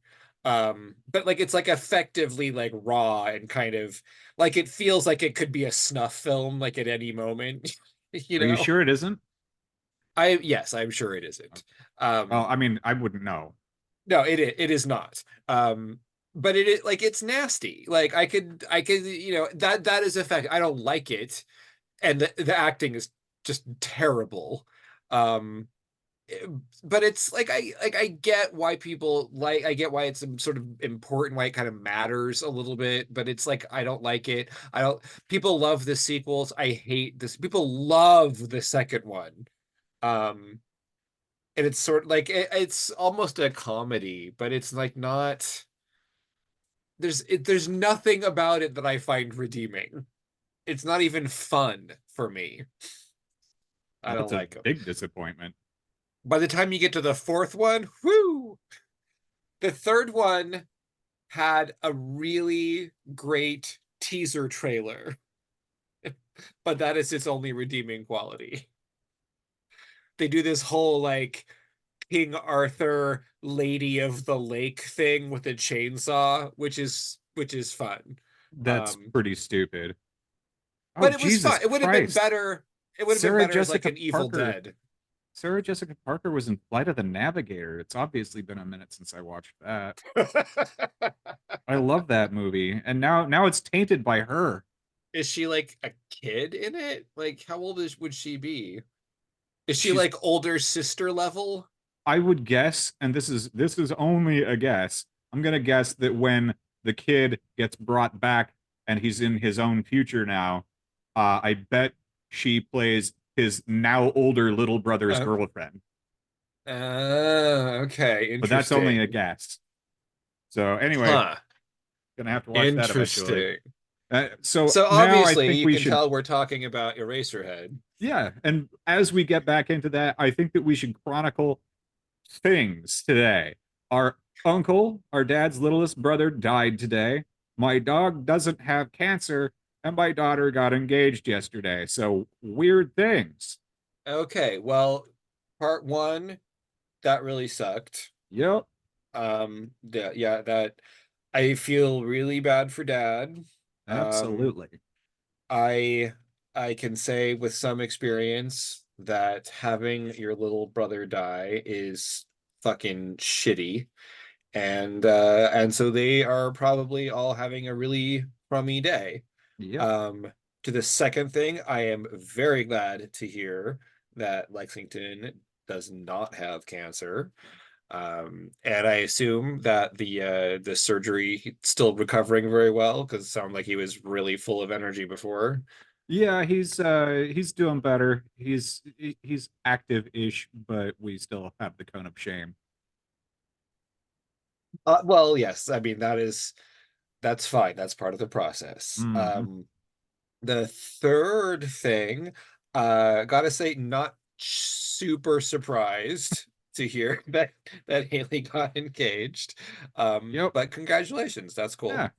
But like it's like effectively like raw and kind of like it feels like it could be a snuff film like at any moment, you Are you know? sure it isn't? Yes, I'm sure it isn't. Well, Um I mean, I wouldn't know. no, it is not. But it is like it's nasty. Like I could that is effect. I don't like it, and the acting is just terrible. Um, but it's like I get why people like I get why it's sort of important, why it kind of matters a little bit, but it's like I don't like it. I don't People love the sequels. I hate this. People love the second one. Um, and it's sort of like it's almost a comedy, but it's like not there's nothing about it that I find redeeming. It's not even fun for me. I Well, don't that's a like them. big disappointment. By the time you get to the fourth one, whoo! The third one had a really great teaser trailer, but that is its only redeeming quality. They do this whole like King Arthur Lady of the Lake thing with a chainsaw, which is fun. That's Um, pretty stupid. Oh, but it was Jesus fun. It would have been Christ. better. It would have been Sarah better as like Jessica an Evil Parker. Dead. Sarah Jessica Parker was in Flight of the Navigator. It's obviously been a minute since I watched that. I love that movie. And now it's tainted by her. Is she like a kid in it? Like how old would she be? Is she She's like older sister level? I would guess, and this is only a guess. I'm gonna guess that when the kid gets brought back and he's in his own future now, I bet she plays his now older little brother's Uh, girlfriend. okay, But that's only a interesting. guess. So anyway, Huh. gonna have to watch that eventually. Interesting. So So now I obviously think you we can should, tell we're talking about Eraserhead. yeah. And as we get back into that, I think that we should chronicle things today. Our uncle, our dad's littlest brother, died today. My dog doesn't have cancer, and my daughter got engaged yesterday. So weird things. Okay, well, part one, that really sucked. Yep, Yeah, that I feel really bad for dad. Um, absolutely. I I can say with some experience that having your little brother die is fucking shitty. And so they are probably all having a really crummy day. Yep. Um, to the second thing, I am very glad to hear that Lexington does not have cancer. And I assume that the surgery still recovering very well because it sounded like he was really full of energy before. Yeah, he's doing better. He's active-ish, but we still have the cone of shame. Well, yes, I mean that's fine. That's part of the process. Hmm. The third thing, gotta say, not super surprised to hear that Haley got engaged. Yep. But congratulations, that's cool. Yeah.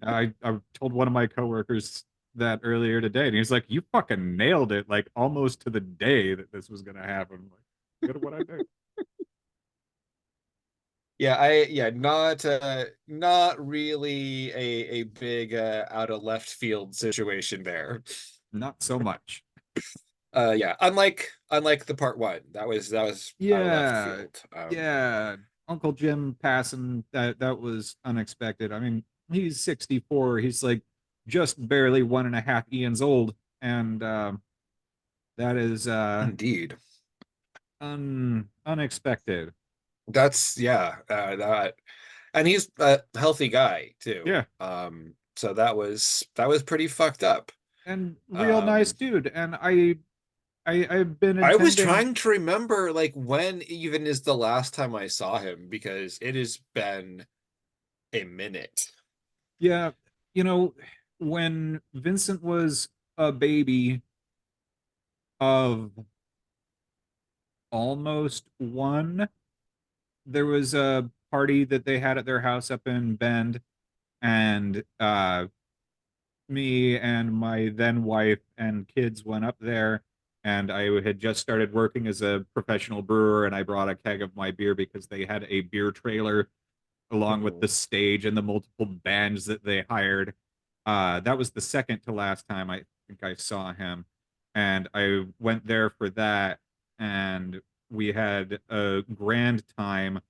I told one of my coworkers that earlier today, and he was like, "You fucking nailed it, like almost to the day that this was gonna happen." I'm like, good at what I do. Yeah, not really a big out of left field situation there. Not so much. Yeah, unlike the part one, that was out of left Yeah, field. yeah. Uncle Jim passing, that was unexpected. I mean, he's 64. He's like just barely 1.5 Ian's old, and that is Indeed. unexpected. That's yeah, that and he's a healthy guy too. Yeah, So that was pretty fucked up. and real nice Um, dude. And I've been I was attending. trying to remember like when even is the last time I saw him because it has been a minute. Yeah, when Vincent was a baby of almost one, there was a party that they had at their house up in Bend, and me and my then wife and kids went up there, and I had just started working as a professional brewer, and I brought a keg of my beer because they had a beer trailer along with the Mhm. stage and the multiple bands that they hired. That was the second to last time I think I saw him, and I went there for that, and we had a grand time.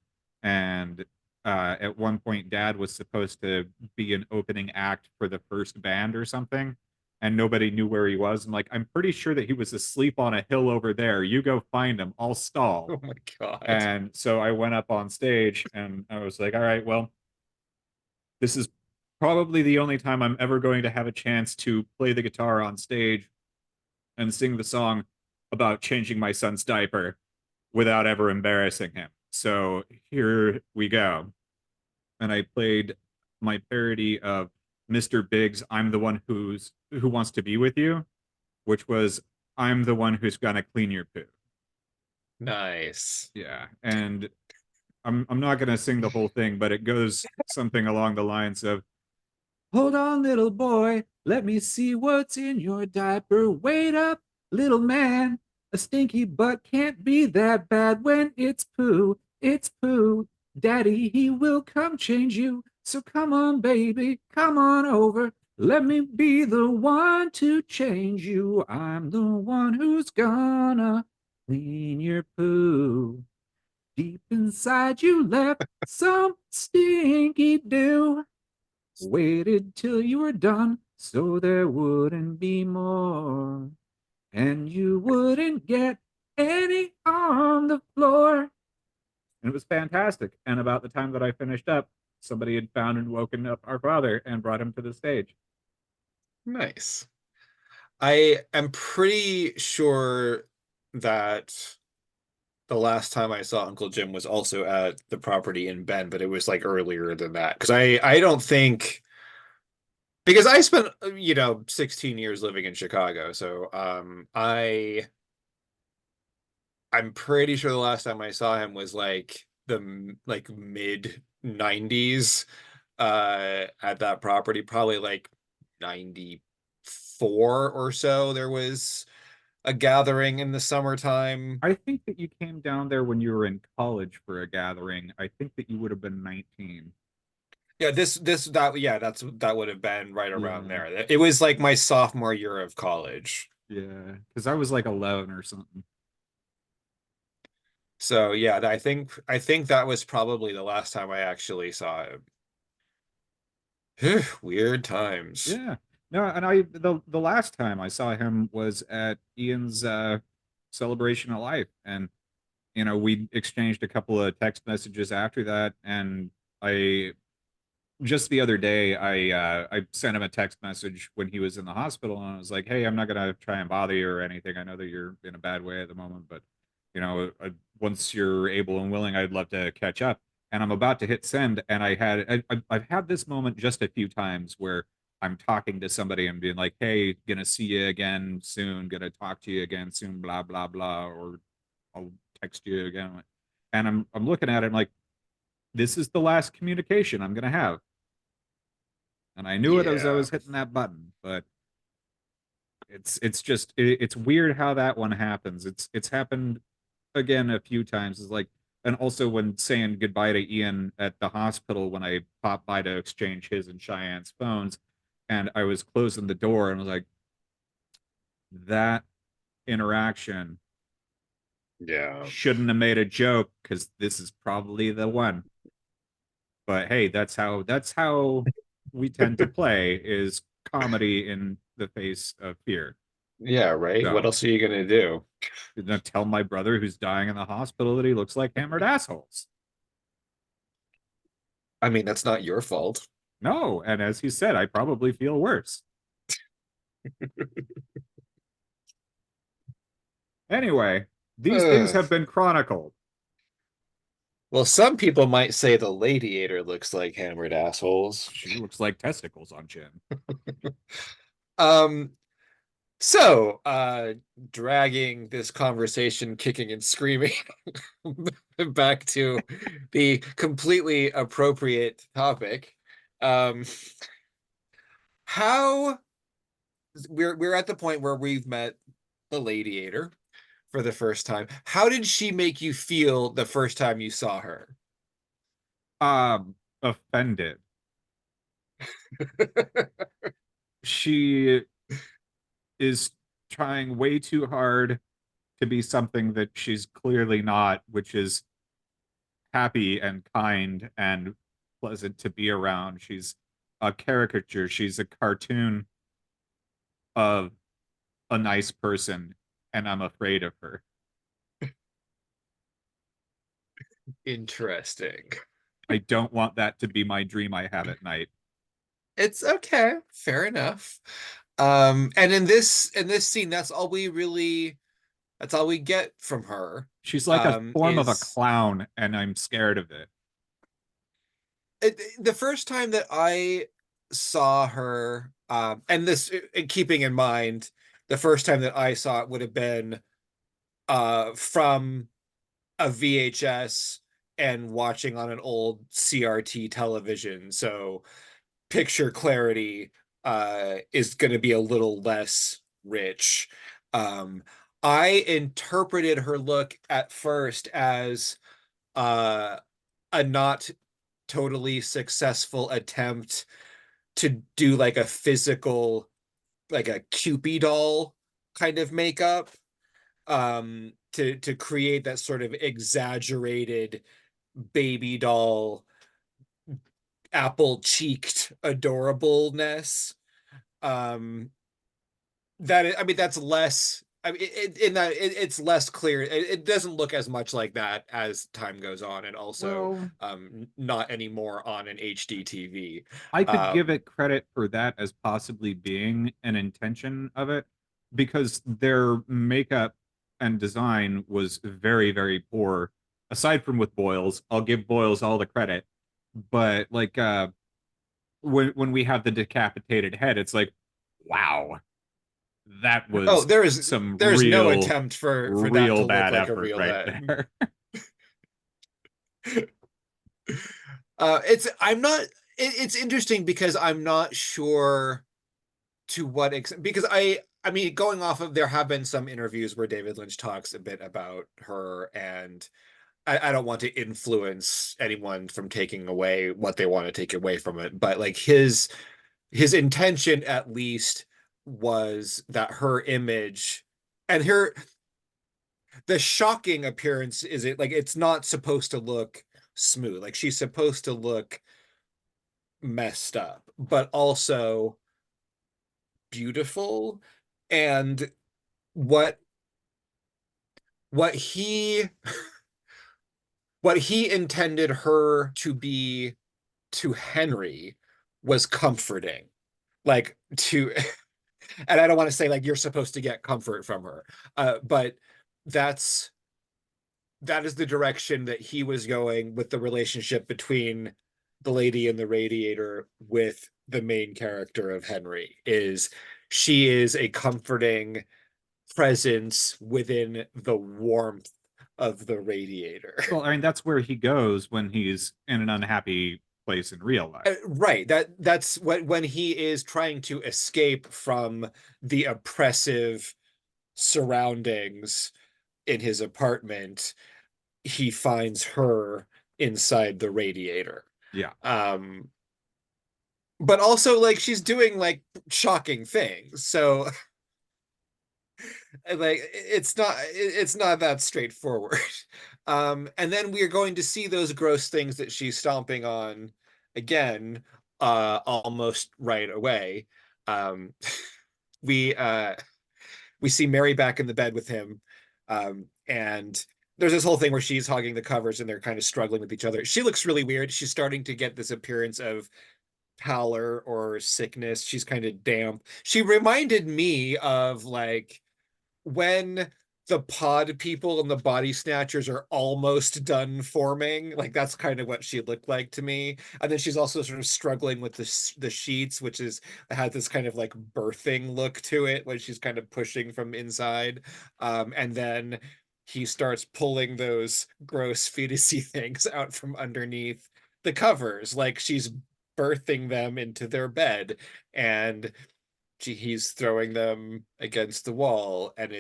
And at one point, Dad was supposed to be an opening act for the first band or something, and nobody knew where he was. I'm like, I'm pretty sure that he was asleep on a hill over there. You go find him. I'll stall. Oh my God. And so I went up on stage and I was like, all right, well, this is probably the only time I'm ever going to have a chance to play the guitar on stage and sing the song about changing my son's diaper without ever embarrassing him. So here we go. And I played my parody of Mr. Biggs' I'm the one who wants to be with you, which was I'm the one who's gonna clean your poo. Nice. Yeah. And I'm not gonna sing the whole thing, but it goes something along the lines of hold on, little boy. Let me see what's in your diaper. Wait up, little man. A stinky butt can't be that bad when it's poo. It's poo. Daddy, he will come change you. So come on, baby. Come on over. Let me be the one to change you. I'm the one who's gonna clean your poo. Deep inside you left some stinky dew. Waited till you were done so there wouldn't be more. And you wouldn't get any on the floor. And it was fantastic. And about the time that I finished up, somebody had found and woken up our father and brought him to the stage. Nice. I am pretty sure that the last time I saw Uncle Jim was also at the property in Bend, but it was like earlier than that. Because I don't think because I spent 16 years living in Chicago. So I'm pretty sure the last time I saw him was like the like mid 90s at that property, probably like 94 or so. There was a gathering in the summertime. I think that you came down there when you were in college for a gathering. I think that you would have been 19. Yeah, this that yeah, that would have been right around Yeah. there. It was like my sophomore year of college. Yeah. Because I was like 11 or something. So yeah, I think that was probably the last time I actually saw him. Weird times. Yeah. No, and the last time I saw him was at Ian's celebration of life, and we exchanged a couple of text messages after that, and I just the other day I sent him a text message when he was in the hospital, and I was like, "Hey, I'm not gonna try and bother you or anything. I know that you're in a bad way at the moment, but once you're able and willing, I'd love to catch up." And I'm about to hit send, and I've had this moment just a few times where I'm talking to somebody and being like, "Hey, gonna see you again soon. Gonna talk to you again soon. Blah blah blah," or I'll text you again. And I'm looking at it, I'm like, this is the last communication I'm gonna have. And I knew it as I Yeah. was hitting that button, but it's weird how that one happens. It's happened again a few times. It's like, and also when saying goodbye to Ian at the hospital when I popped by to exchange his and Cheyenne's phones, and I was closing the door and I was like, that interaction Yeah. shouldn't have made a joke because this is probably the one. But hey, that's how we tend to play, is comedy in the face of fear. Yeah, right. What So, else are you gonna do? tell my brother who's dying in the hospital that he looks like hammered assholes. I mean, that's not your fault. No, and as he said, I probably feel worse. Anyway, these things Ugh. have been chronicled. Well, some people might say the Ladiator looks like hammered assholes. She looks like testicles on chin. Um, so dragging this conversation kicking and screaming back to the completely appropriate topic. Um, how we're at the point where we've met the Ladiator for the first time. How did she make you feel the first time you saw her? Offended. She is trying way too hard to be something that she's clearly not, which is happy and kind and pleasant to be around. She's a caricature, she's a cartoon of a nice person, and I'm afraid of her. Interesting. I don't want that to be my dream I have at night. It's okay, fair enough. And in this scene, that's all we get from her. She's like a form of a Is clown, and I'm scared of it. the first time that I saw her, and this keeping in mind, the first time that I saw it would have been from a VHS and watching on an old CRT television. So picture clarity is going to be a little less rich. Um, I interpreted her look at first as uh, a not totally successful attempt to do like a physical, like a Cupid doll kind of makeup, to create that sort of exaggerated baby doll, apple cheeked adorableness. Um, I mean, that's less. I mean, in that it's less clear. It doesn't look as much like that as time goes on, and also Well, not anymore on an HD TV. I could give Um, it credit for that as possibly being an intention of it, because their makeup and design was very, very poor. Aside from with Boyles, I'll give Boyles all the credit. But like when we have the decapitated head, it's like, wow, that oh, was some there's no attempt for that real to look bad like a effort real right head. there. It's I'm not. It's interesting because I'm not sure to what extent, because I mean, going off of, there have been some interviews where David Lynch talks a bit about her, and I don't want to influence anyone from taking away what they want to take away from it, but like his intention at least was that her image and her the shocking appearance is, it like it's not supposed to look smooth, like she's supposed to look messed up, but also beautiful. And what what he what he intended her to be to Henry was comforting, like to and I don't want to say like you're supposed to get comfort from her, but that's that is the direction that he was going with the relationship between the lady and the radiator with the main character of Henry. Is she is a comforting presence within the warmth of the radiator. Well, I mean, that's where he goes when he's in an unhappy place in real life. Right. That's what when he is trying to escape from the oppressive surroundings in his apartment, he finds her inside the radiator. Yeah. But also like she's doing like shocking things. So like it's not that straightforward. And then we are going to see those gross things that she's stomping on again almost right away. Um we we see Mary back in the bed with him. And there's this whole thing where she's hogging the covers and they're kind of struggling with each other. She looks really weird. She's starting to get this appearance of pallor or sickness. She's kind of damp. She reminded me of like when the pod people and the body snatchers are almost done forming, like that's kind of what she looked like to me. And then she's also sort of struggling with the sheets, which is has this kind of like birthing look to it when she's kind of pushing from inside. And then he starts pulling those gross fetusy things out from underneath the covers, like she's birthing them into their bed. And he's throwing them against the wall and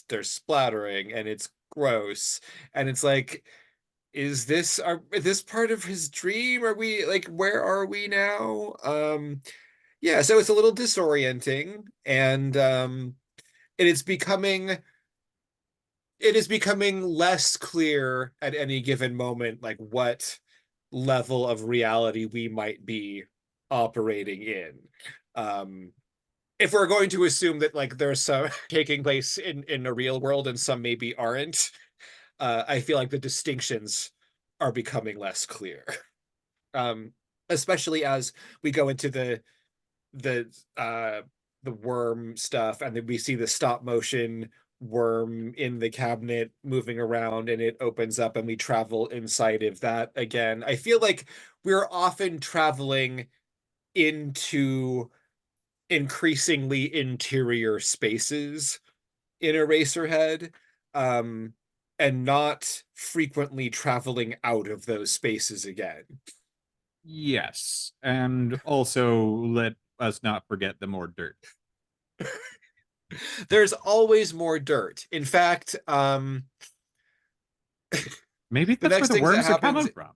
they're splattering and it's gross. And it's like, is this part of his dream? Are we like, where are we now? Yeah, so it's a little disorienting. And it is becoming less clear at any given moment like what level of reality we might be operating in. If we're going to assume that like there's some taking place in a real world and some maybe aren't, I feel like the distinctions are becoming less clear. Especially as we go into the worm stuff, and then we see the stop motion worm in the cabinet moving around and it opens up and we travel inside of that again. I feel like we're often traveling into increasingly interior spaces in Eraserhead, and not frequently traveling out of those spaces again. Yes. And also, let us not forget the more dirt. There's always more dirt. In fact, Maybe the that's where next the thing that worms are coming happens from.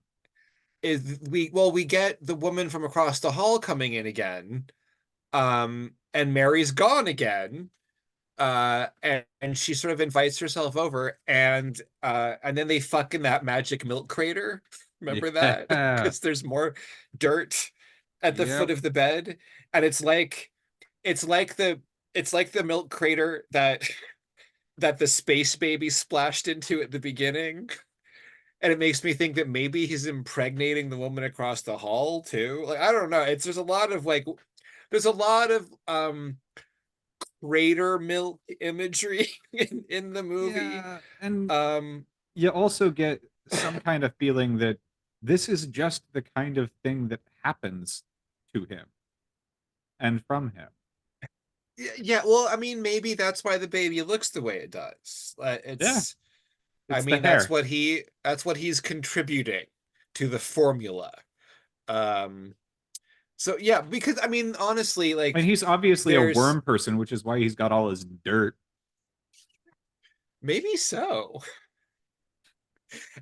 is we get the woman from across the hall coming in again, and Mary's gone again, and she sort of invites herself over, and then they fuck in that magic milk crater. Remember that? Yeah. Because there's more dirt at the foot Yep. of the bed, and it's like the milk crater that that the space baby splashed into at the beginning. And it makes me think that maybe he's impregnating the woman across the hall too. Like, I don't know. There's a lot of like there's a lot of crater milk imagery in the movie. Yeah. And Um you also get some kind of feeling that this is just the kind of thing that happens to him and from him. yeah, well, I mean, maybe that's why the baby looks the way it does. Yeah. I It's the mean, hair. that's what he's contributing to the formula. Um so yeah, because I mean, honestly, I mean, like he's obviously a there's worm person, which is why he's got all his dirt. maybe so.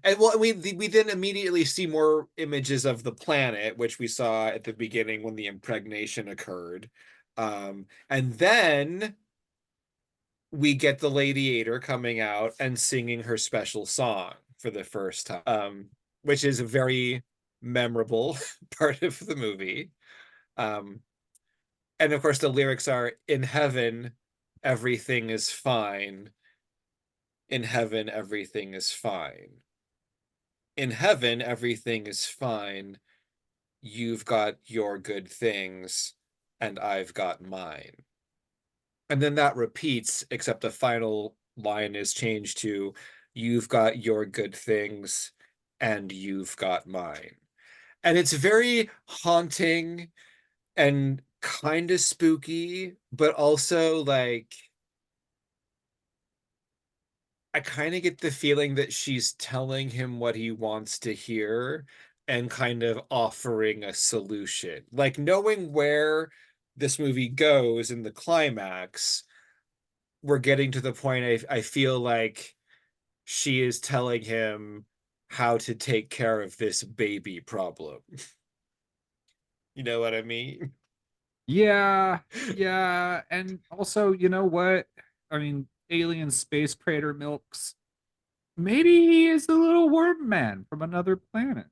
And well, we then immediately see more images of the planet, which we saw at the beginning when the impregnation occurred. And then we get the Ladiator coming out and singing her special song for the first time, which is a very memorable part of the movie. Um, and of course, the lyrics are, "In heaven, everything is fine. In heaven, everything is fine." in heaven, everything is fine. You've got your good things, and I've got mine. And then that repeats, except the final line is changed to, you've got your good things, and you've got mine. And it's very haunting and kind of spooky, but also like I kind of get the feeling that she's telling him what he wants to hear and kind of offering a solution. Like knowing where this movie goes in the climax, we're getting to the point I feel like she is telling him how to take care of this baby problem. You know what I mean? Yeah, yeah, and also, you know what? I mean, alien space crater milks. Maybe he is the little worm man from another planet.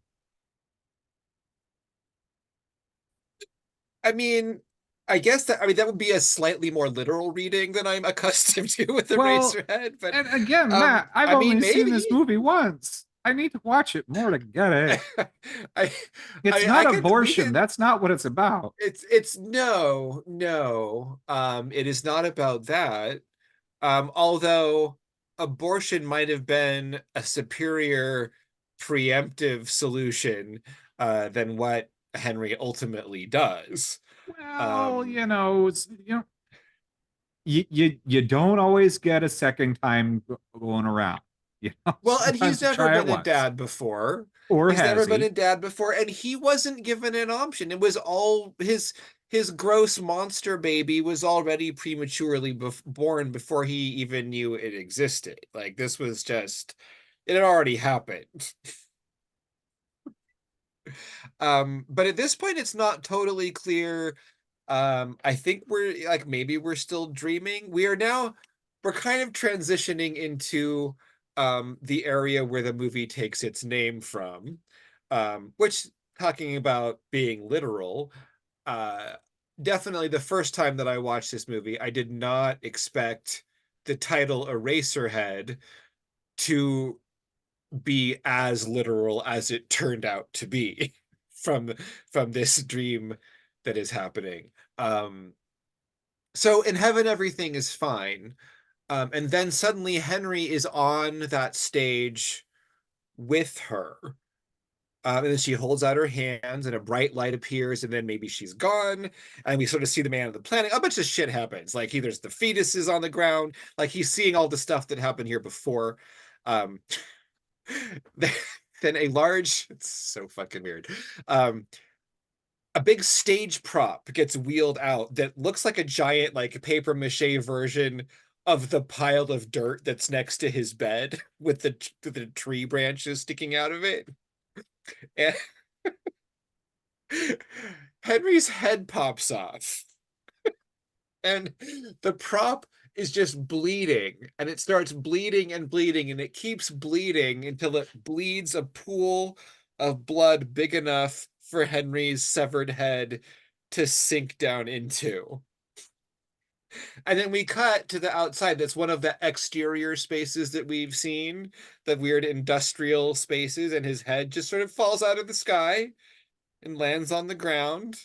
I mean, I guess that would be a slightly more literal reading than I'm accustomed to with Well, Eraserhead, but and again, Matt, I've I mean only seen this maybe. movie once. I need to watch it more to get it. I It's I not could we abortion. can That's not what it's about. it's no. It is not about that. Although abortion might have been a superior preemptive solution than what Henry ultimately does. Well, Um, you don't always get a second time going around. well, and Sometimes he's you never try it been a once. dad before. Or He's has never been he? a dad before, and he wasn't given an option. It was all his gross monster baby was already prematurely born before he even knew it existed. Like this was just it had already happened. But at this point, it's not totally clear. I think we're like maybe we're still dreaming. We're kind of transitioning into the area where the movie takes its name from. Which talking about being literal, uh definitely the first time that I watched this movie, I did not expect the title Eraserhead to be as literal as it turned out to be from from this dream that is happening. So in heaven everything is fine. And then suddenly Henry is on that stage with her. And then she holds out her hands and a bright light appears, and then maybe she's gone. And we sort of see the man of the planet. A bunch of shit happens. Like there's the fetuses on the ground. Like he's seeing all the stuff that happened here before. Um, then a large, it's so fucking weird. A big stage prop gets wheeled out that looks like a giant, like paper mache version of the pile of dirt that's next to his bed with the tree branches sticking out of it. And Henry's head pops off, and the prop is just bleeding, and it starts bleeding and bleeding, and it keeps bleeding until it bleeds a pool of blood big enough for Henry's severed head to sink down into. And then we cut to the outside. That's one of the exterior spaces that we've seen, the weird industrial spaces, and his head just sort of falls out of the sky and lands on the ground,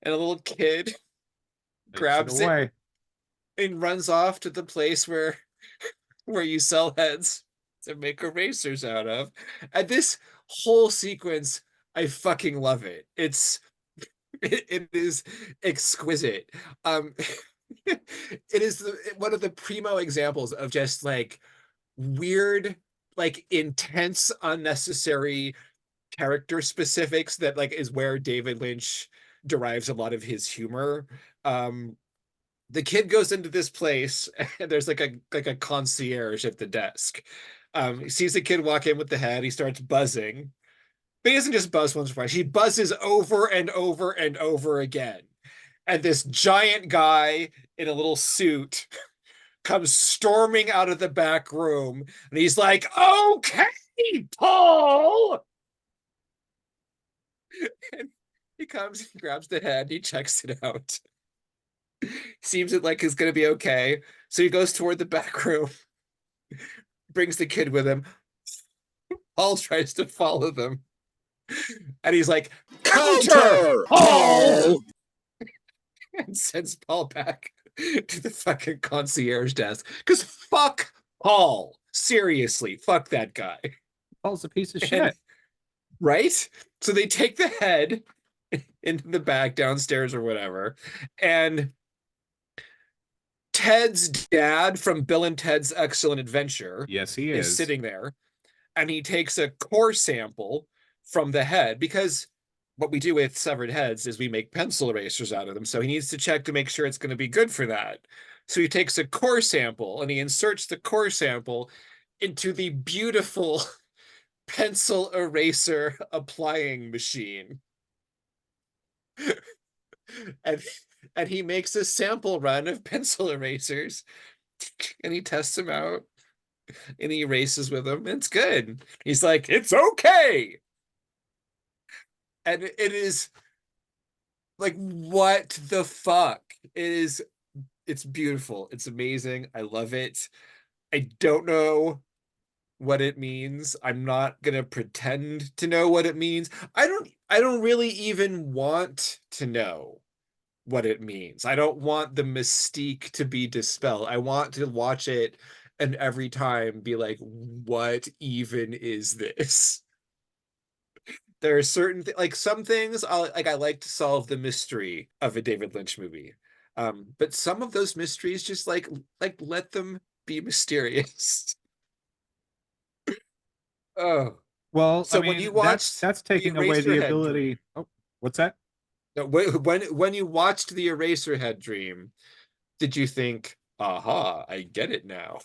and a little kid Takes it grabs it away. and runs off to the place where you sell heads to make erasers out of. And this whole sequence, I fucking love it. It is exquisite. Um, it is one of the primo examples of just like weird, like intense, unnecessary character specifics that like is where David Lynch derives a lot of his humor. The kid goes into this place and there's like a concierge at the desk. He sees the kid walk in with the head, he starts buzzing. But he doesn't just buzz once or twice, he buzzes over and over and over again. And this giant guy in a little suit comes storming out of the back room and he's like, "Okay, Paul." And he comes, he grabs the head, he checks it out. Seems it like it's gonna be okay. So he goes toward the back room, brings the kid with him, Paul tries to follow them. And he's like, Counter! Paul! And sends Paul back to the fucking concierge desk. Because fuck Paul. Seriously, fuck that guy. Paul's a piece of And- shit. right? So they take the head into the back downstairs or whatever. And Ted's dad from Bill and Ted's Excellent Adventure Yes, he is is. sitting there. And he takes a core sample from the head, because what we do with severed heads is we make pencil erasers out of them. So he needs to check to make sure it's going to be good for that. So he takes a core sample and he inserts the core sample into the beautiful pencil eraser applying machine. and and he makes a sample run of pencil erasers and he tests them out and he races with them. It's good. He's like, it's okay. And it is like, what the fuck? It's beautiful. It's amazing. I love it. I don't know what it means. I'm not gonna pretend to know what it means. I don't really even want to know what it means. I don't want the mystique to be dispelled. I want to watch it and every time be like, what even is this? There are certain like some things I like to solve the mystery of a David Lynch movie. But some of those mysteries just like let them be mysterious. Oh, Well, so I when mean, you watched that's the taking away the Eraserhead ability. Dream, Oh, what's that? when you watched the Eraserhead Dream, did you think, aha, I get it now?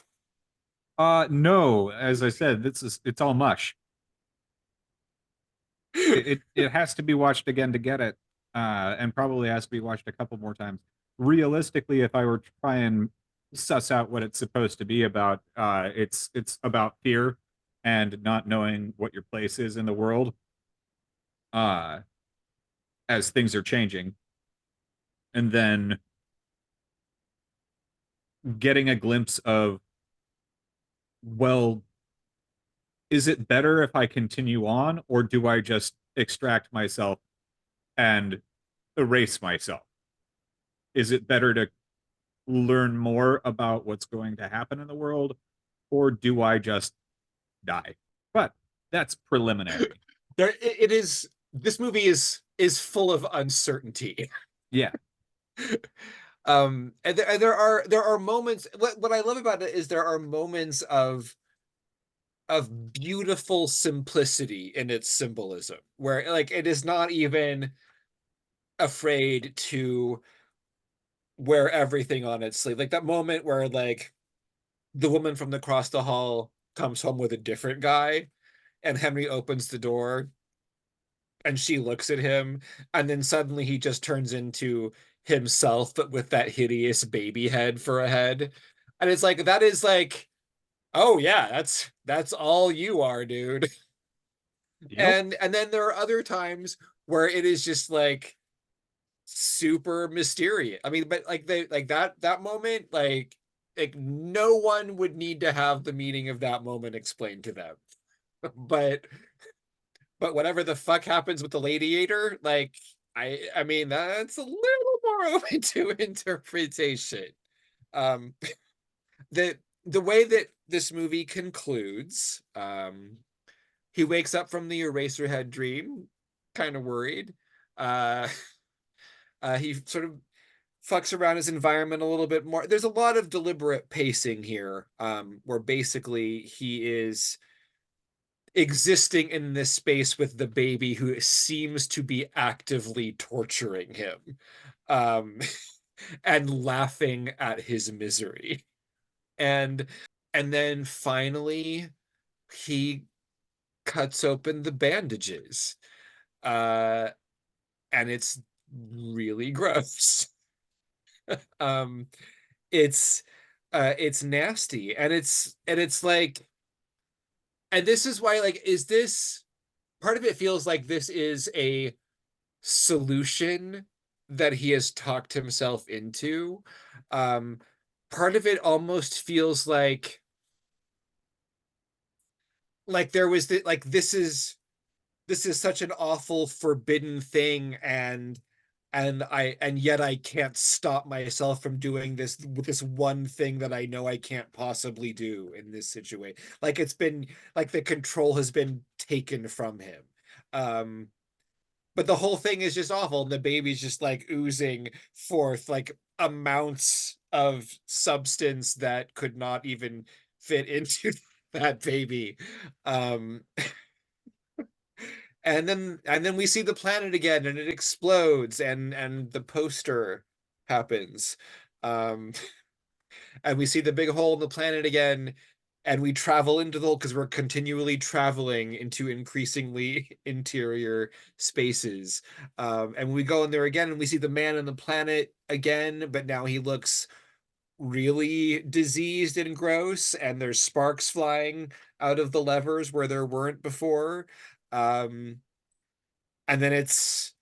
No, as I said, it's all mush. It has to be watched again to get it, and probably has to be watched a couple more times. Realistically, if I were to try and suss out what it's supposed to be about, it's about fear and not knowing what your place is in the world, uh, as things are changing, and then getting a glimpse of, well, is it better if I continue on, or do I just extract myself and erase myself? Is it better to learn more about what's going to happen in the world, or do I just die? But that's preliminary. It is. This movie is full of uncertainty. Yeah. And there are moments. What I love about it is there are moments of beautiful simplicity in its symbolism, where like it is not even afraid to wear everything on its sleeve. Like that moment where like the woman from across the hall comes home with a different guy, and Henry opens the door and she looks at him, and then suddenly he just turns into himself, but with that hideous baby head for a head. And it's like, that is like, oh yeah, that's all you are, dude. Yep. And then there are other times where it is just like super mysterious. I mean, but like they like that moment, like no one would need to have the meaning of that moment explained to them. But whatever the fuck happens with the Ladiator, like I mean that's a little more open to interpretation. Um the way that this movie concludes, he wakes up from the Eraserhead dream, kind of worried. Uh he sort of fucks around his environment a little bit more. There's a lot of deliberate pacing here, where basically he is existing in this space with the baby who seems to be actively torturing him, um, and laughing at his misery. And then finally he cuts open the bandages. Uh, and it's really gross. Um, it's nasty, and it's like, and this is why, like, is this part of it feels like this is a solution that he has talked himself into. Um, Part of it almost feels like like there was the like this is such an awful forbidden thing, and yet I can't stop myself from doing this with this one thing that I know I can't possibly do in this situation. Like it's been like the control has been taken from him. Um, but the whole thing is just awful, and the baby's just like oozing forth like amounts of substance that could not even fit into that baby. Um, and then we see the planet again, and it explodes, and the poster happens. Um, and we see the big hole in the planet again, and we travel into the hole because we're continually traveling into increasingly interior spaces. And we go in there again, and we see the man in the planet again, but now he looks really diseased and gross, and there's sparks flying out of the levers where there weren't before. Um, and then it's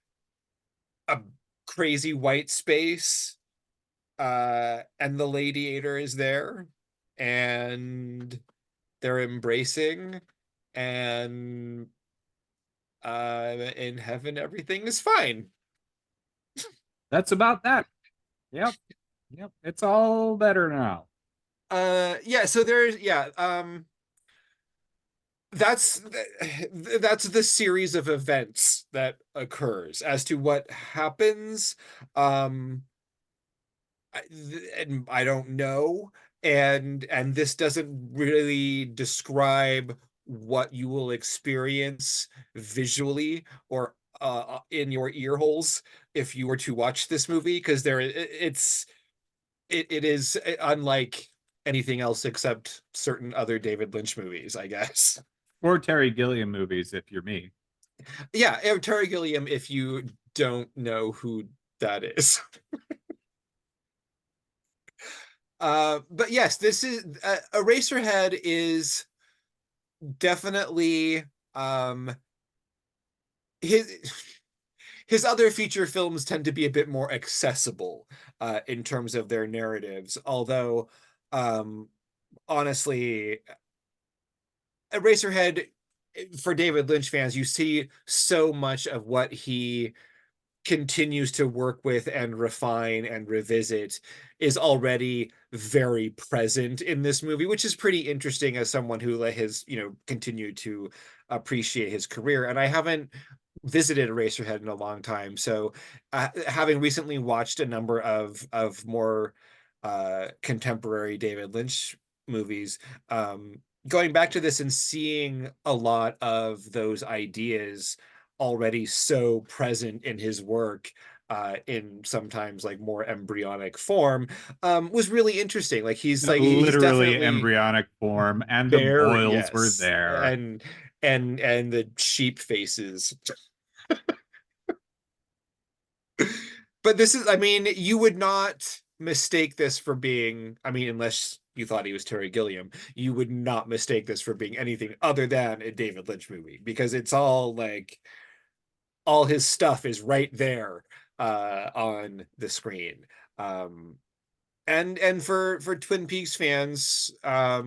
a crazy white space, and the Ladiator is there, and they're embracing, and in heaven everything is fine. That's about that. Yep. Yep. It's all better now. Yeah, so there's that's that's the series of events that occurs. As to what happens, um and I don't know, and this doesn't really describe what you will experience visually or in your ear holes if you were to watch this movie, because it is unlike anything else except certain other David Lynch movies, I guess. Or Terry Gilliam movies, if you're me. Yeah, Terry Gilliam, if you don't know who that is. But yes, this is Eraserhead is definitely his his other feature films tend to be a bit more accessible in terms of their narratives, although um honestly, Eraserhead, for David Lynch fans, you see so much of what he continues to work with and refine and revisit is already very present in this movie, which is pretty interesting as someone who has, continued to appreciate his career. And I haven't visited Eraserhead in a long time, so having recently watched a number of more contemporary David Lynch movies, going back to this and seeing a lot of those ideas already so present in his work, in sometimes like more embryonic form, was really interesting. Like he's Literally definitely embryonic form, and the very, boils were yes, there. and the sheep faces. But this is, I mean, you would not mistake this for being, I mean, unless you thought he was Terry Gilliam, you would not mistake this for being anything other than a David Lynch movie, because it's all like all his stuff is right there on the screen. And for Twin Peaks fans, a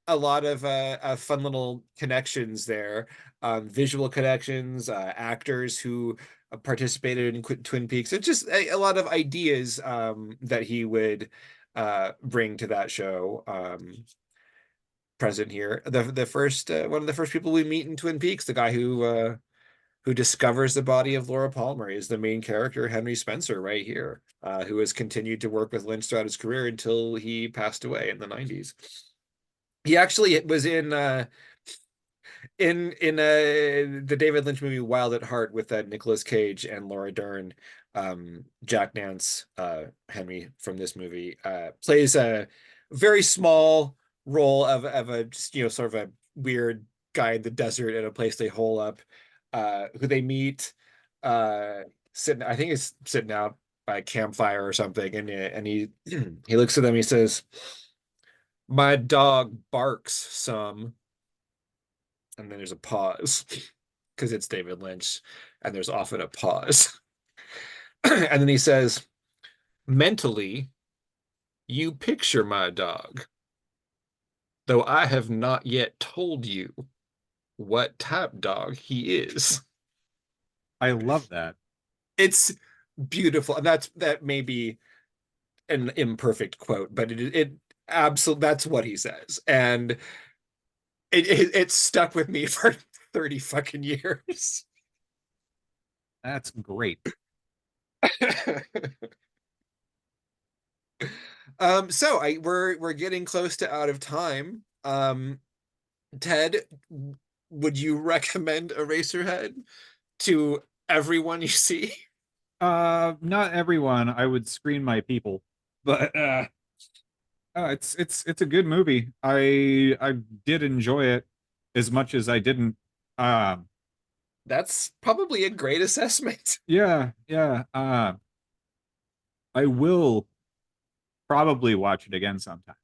lot of fun little connections there, visual connections, actors who participated in Twin Peaks. It's just a lot of ideas that he would bring to that show. Present here, the first one of the first people we meet in Twin Peaks, the guy who discovers the body of Laura Palmer, is the main character, Henry Spencer, right here, who has continued to work with Lynch throughout his career until he passed away in the 90s. He actually was in the David Lynch movie Wild at Heart with Nicolas Cage and Laura Dern. Jack Nance, Henry from this movie, plays a very small role of a sort of a weird guy in the desert at a place they hole up, who they meet sitting, I think he's sitting out by a campfire or something, and he he looks at them, he says, "My dog barks some," and then there's a pause because it's David Lynch, and there's often a pause. And then he says, "Mentally, you picture my dog, though I have not yet told you." what tap dog he is. I love that. It's beautiful. And that may be an imperfect quote, but it absolutely, that's what he says. And it stuck with me for 30 fucking years. That's great. So we're getting close to out of time. Ted, would you recommend Eraserhead to everyone you see? Not everyone. I would screen my people, but it's a good movie. I did enjoy it as much as I didn't. Um, That's probably a great assessment. yeah, yeah. I will probably watch it again sometime.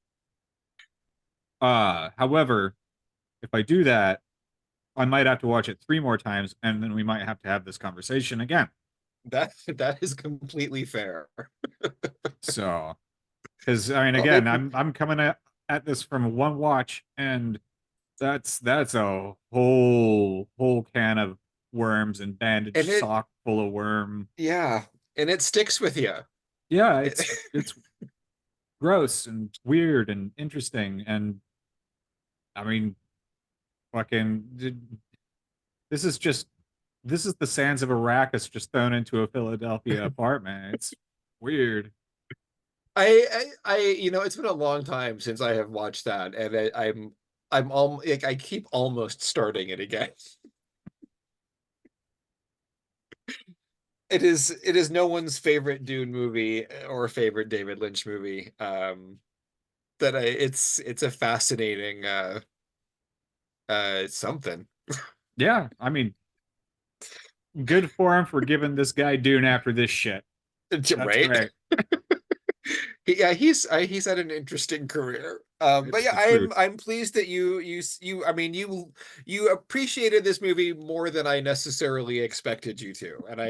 However, if I do that, I might have to watch it 3 more times, and then we might have to have this conversation again. That is completely fair. So, because I mean, Well, again, maybe- I'm coming at this from one watch, and that's a whole can of worms and bandage And it, sock full of worm. yeah, and it sticks with you. Yeah, it's gross and weird and interesting, and I mean, this is just this is the sands of Arrakis just thrown into a Philadelphia apartment. It's weird. It's been a long time since I have watched that, and I'm all like, I keep almost starting it again. It is no one's favorite Dune movie or favorite David Lynch movie. It's a fascinating something. Yeah, I mean, good for him for giving this guy Dune after this shit. That's Right? great. Yeah, he's had an interesting career. But It's yeah, the truth. I'm pleased that I mean, you appreciated this movie more than I necessarily expected you to, and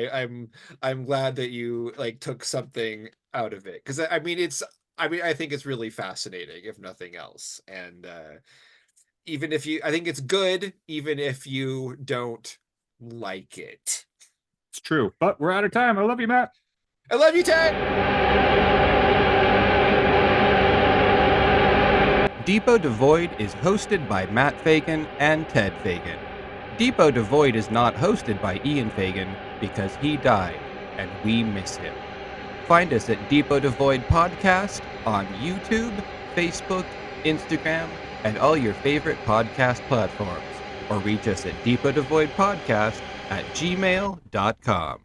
I'm glad that you like took something out of it, because I mean, I think it's really fascinating, if nothing else. And even if I think it's good, even if you don't like it. It's true. But we're out of time. I love you, Matt. I love you, Ted. Depot Devoid is hosted by Matt Fagan and Ted Fagan. Depot Devoid is not hosted by Ian Fagan because he died and we miss him. Find us at Depot Devoid Podcast on YouTube, Facebook, Instagram, and all your favorite podcast platforms, or reach us at depotdevoidpodcast@gmail.com.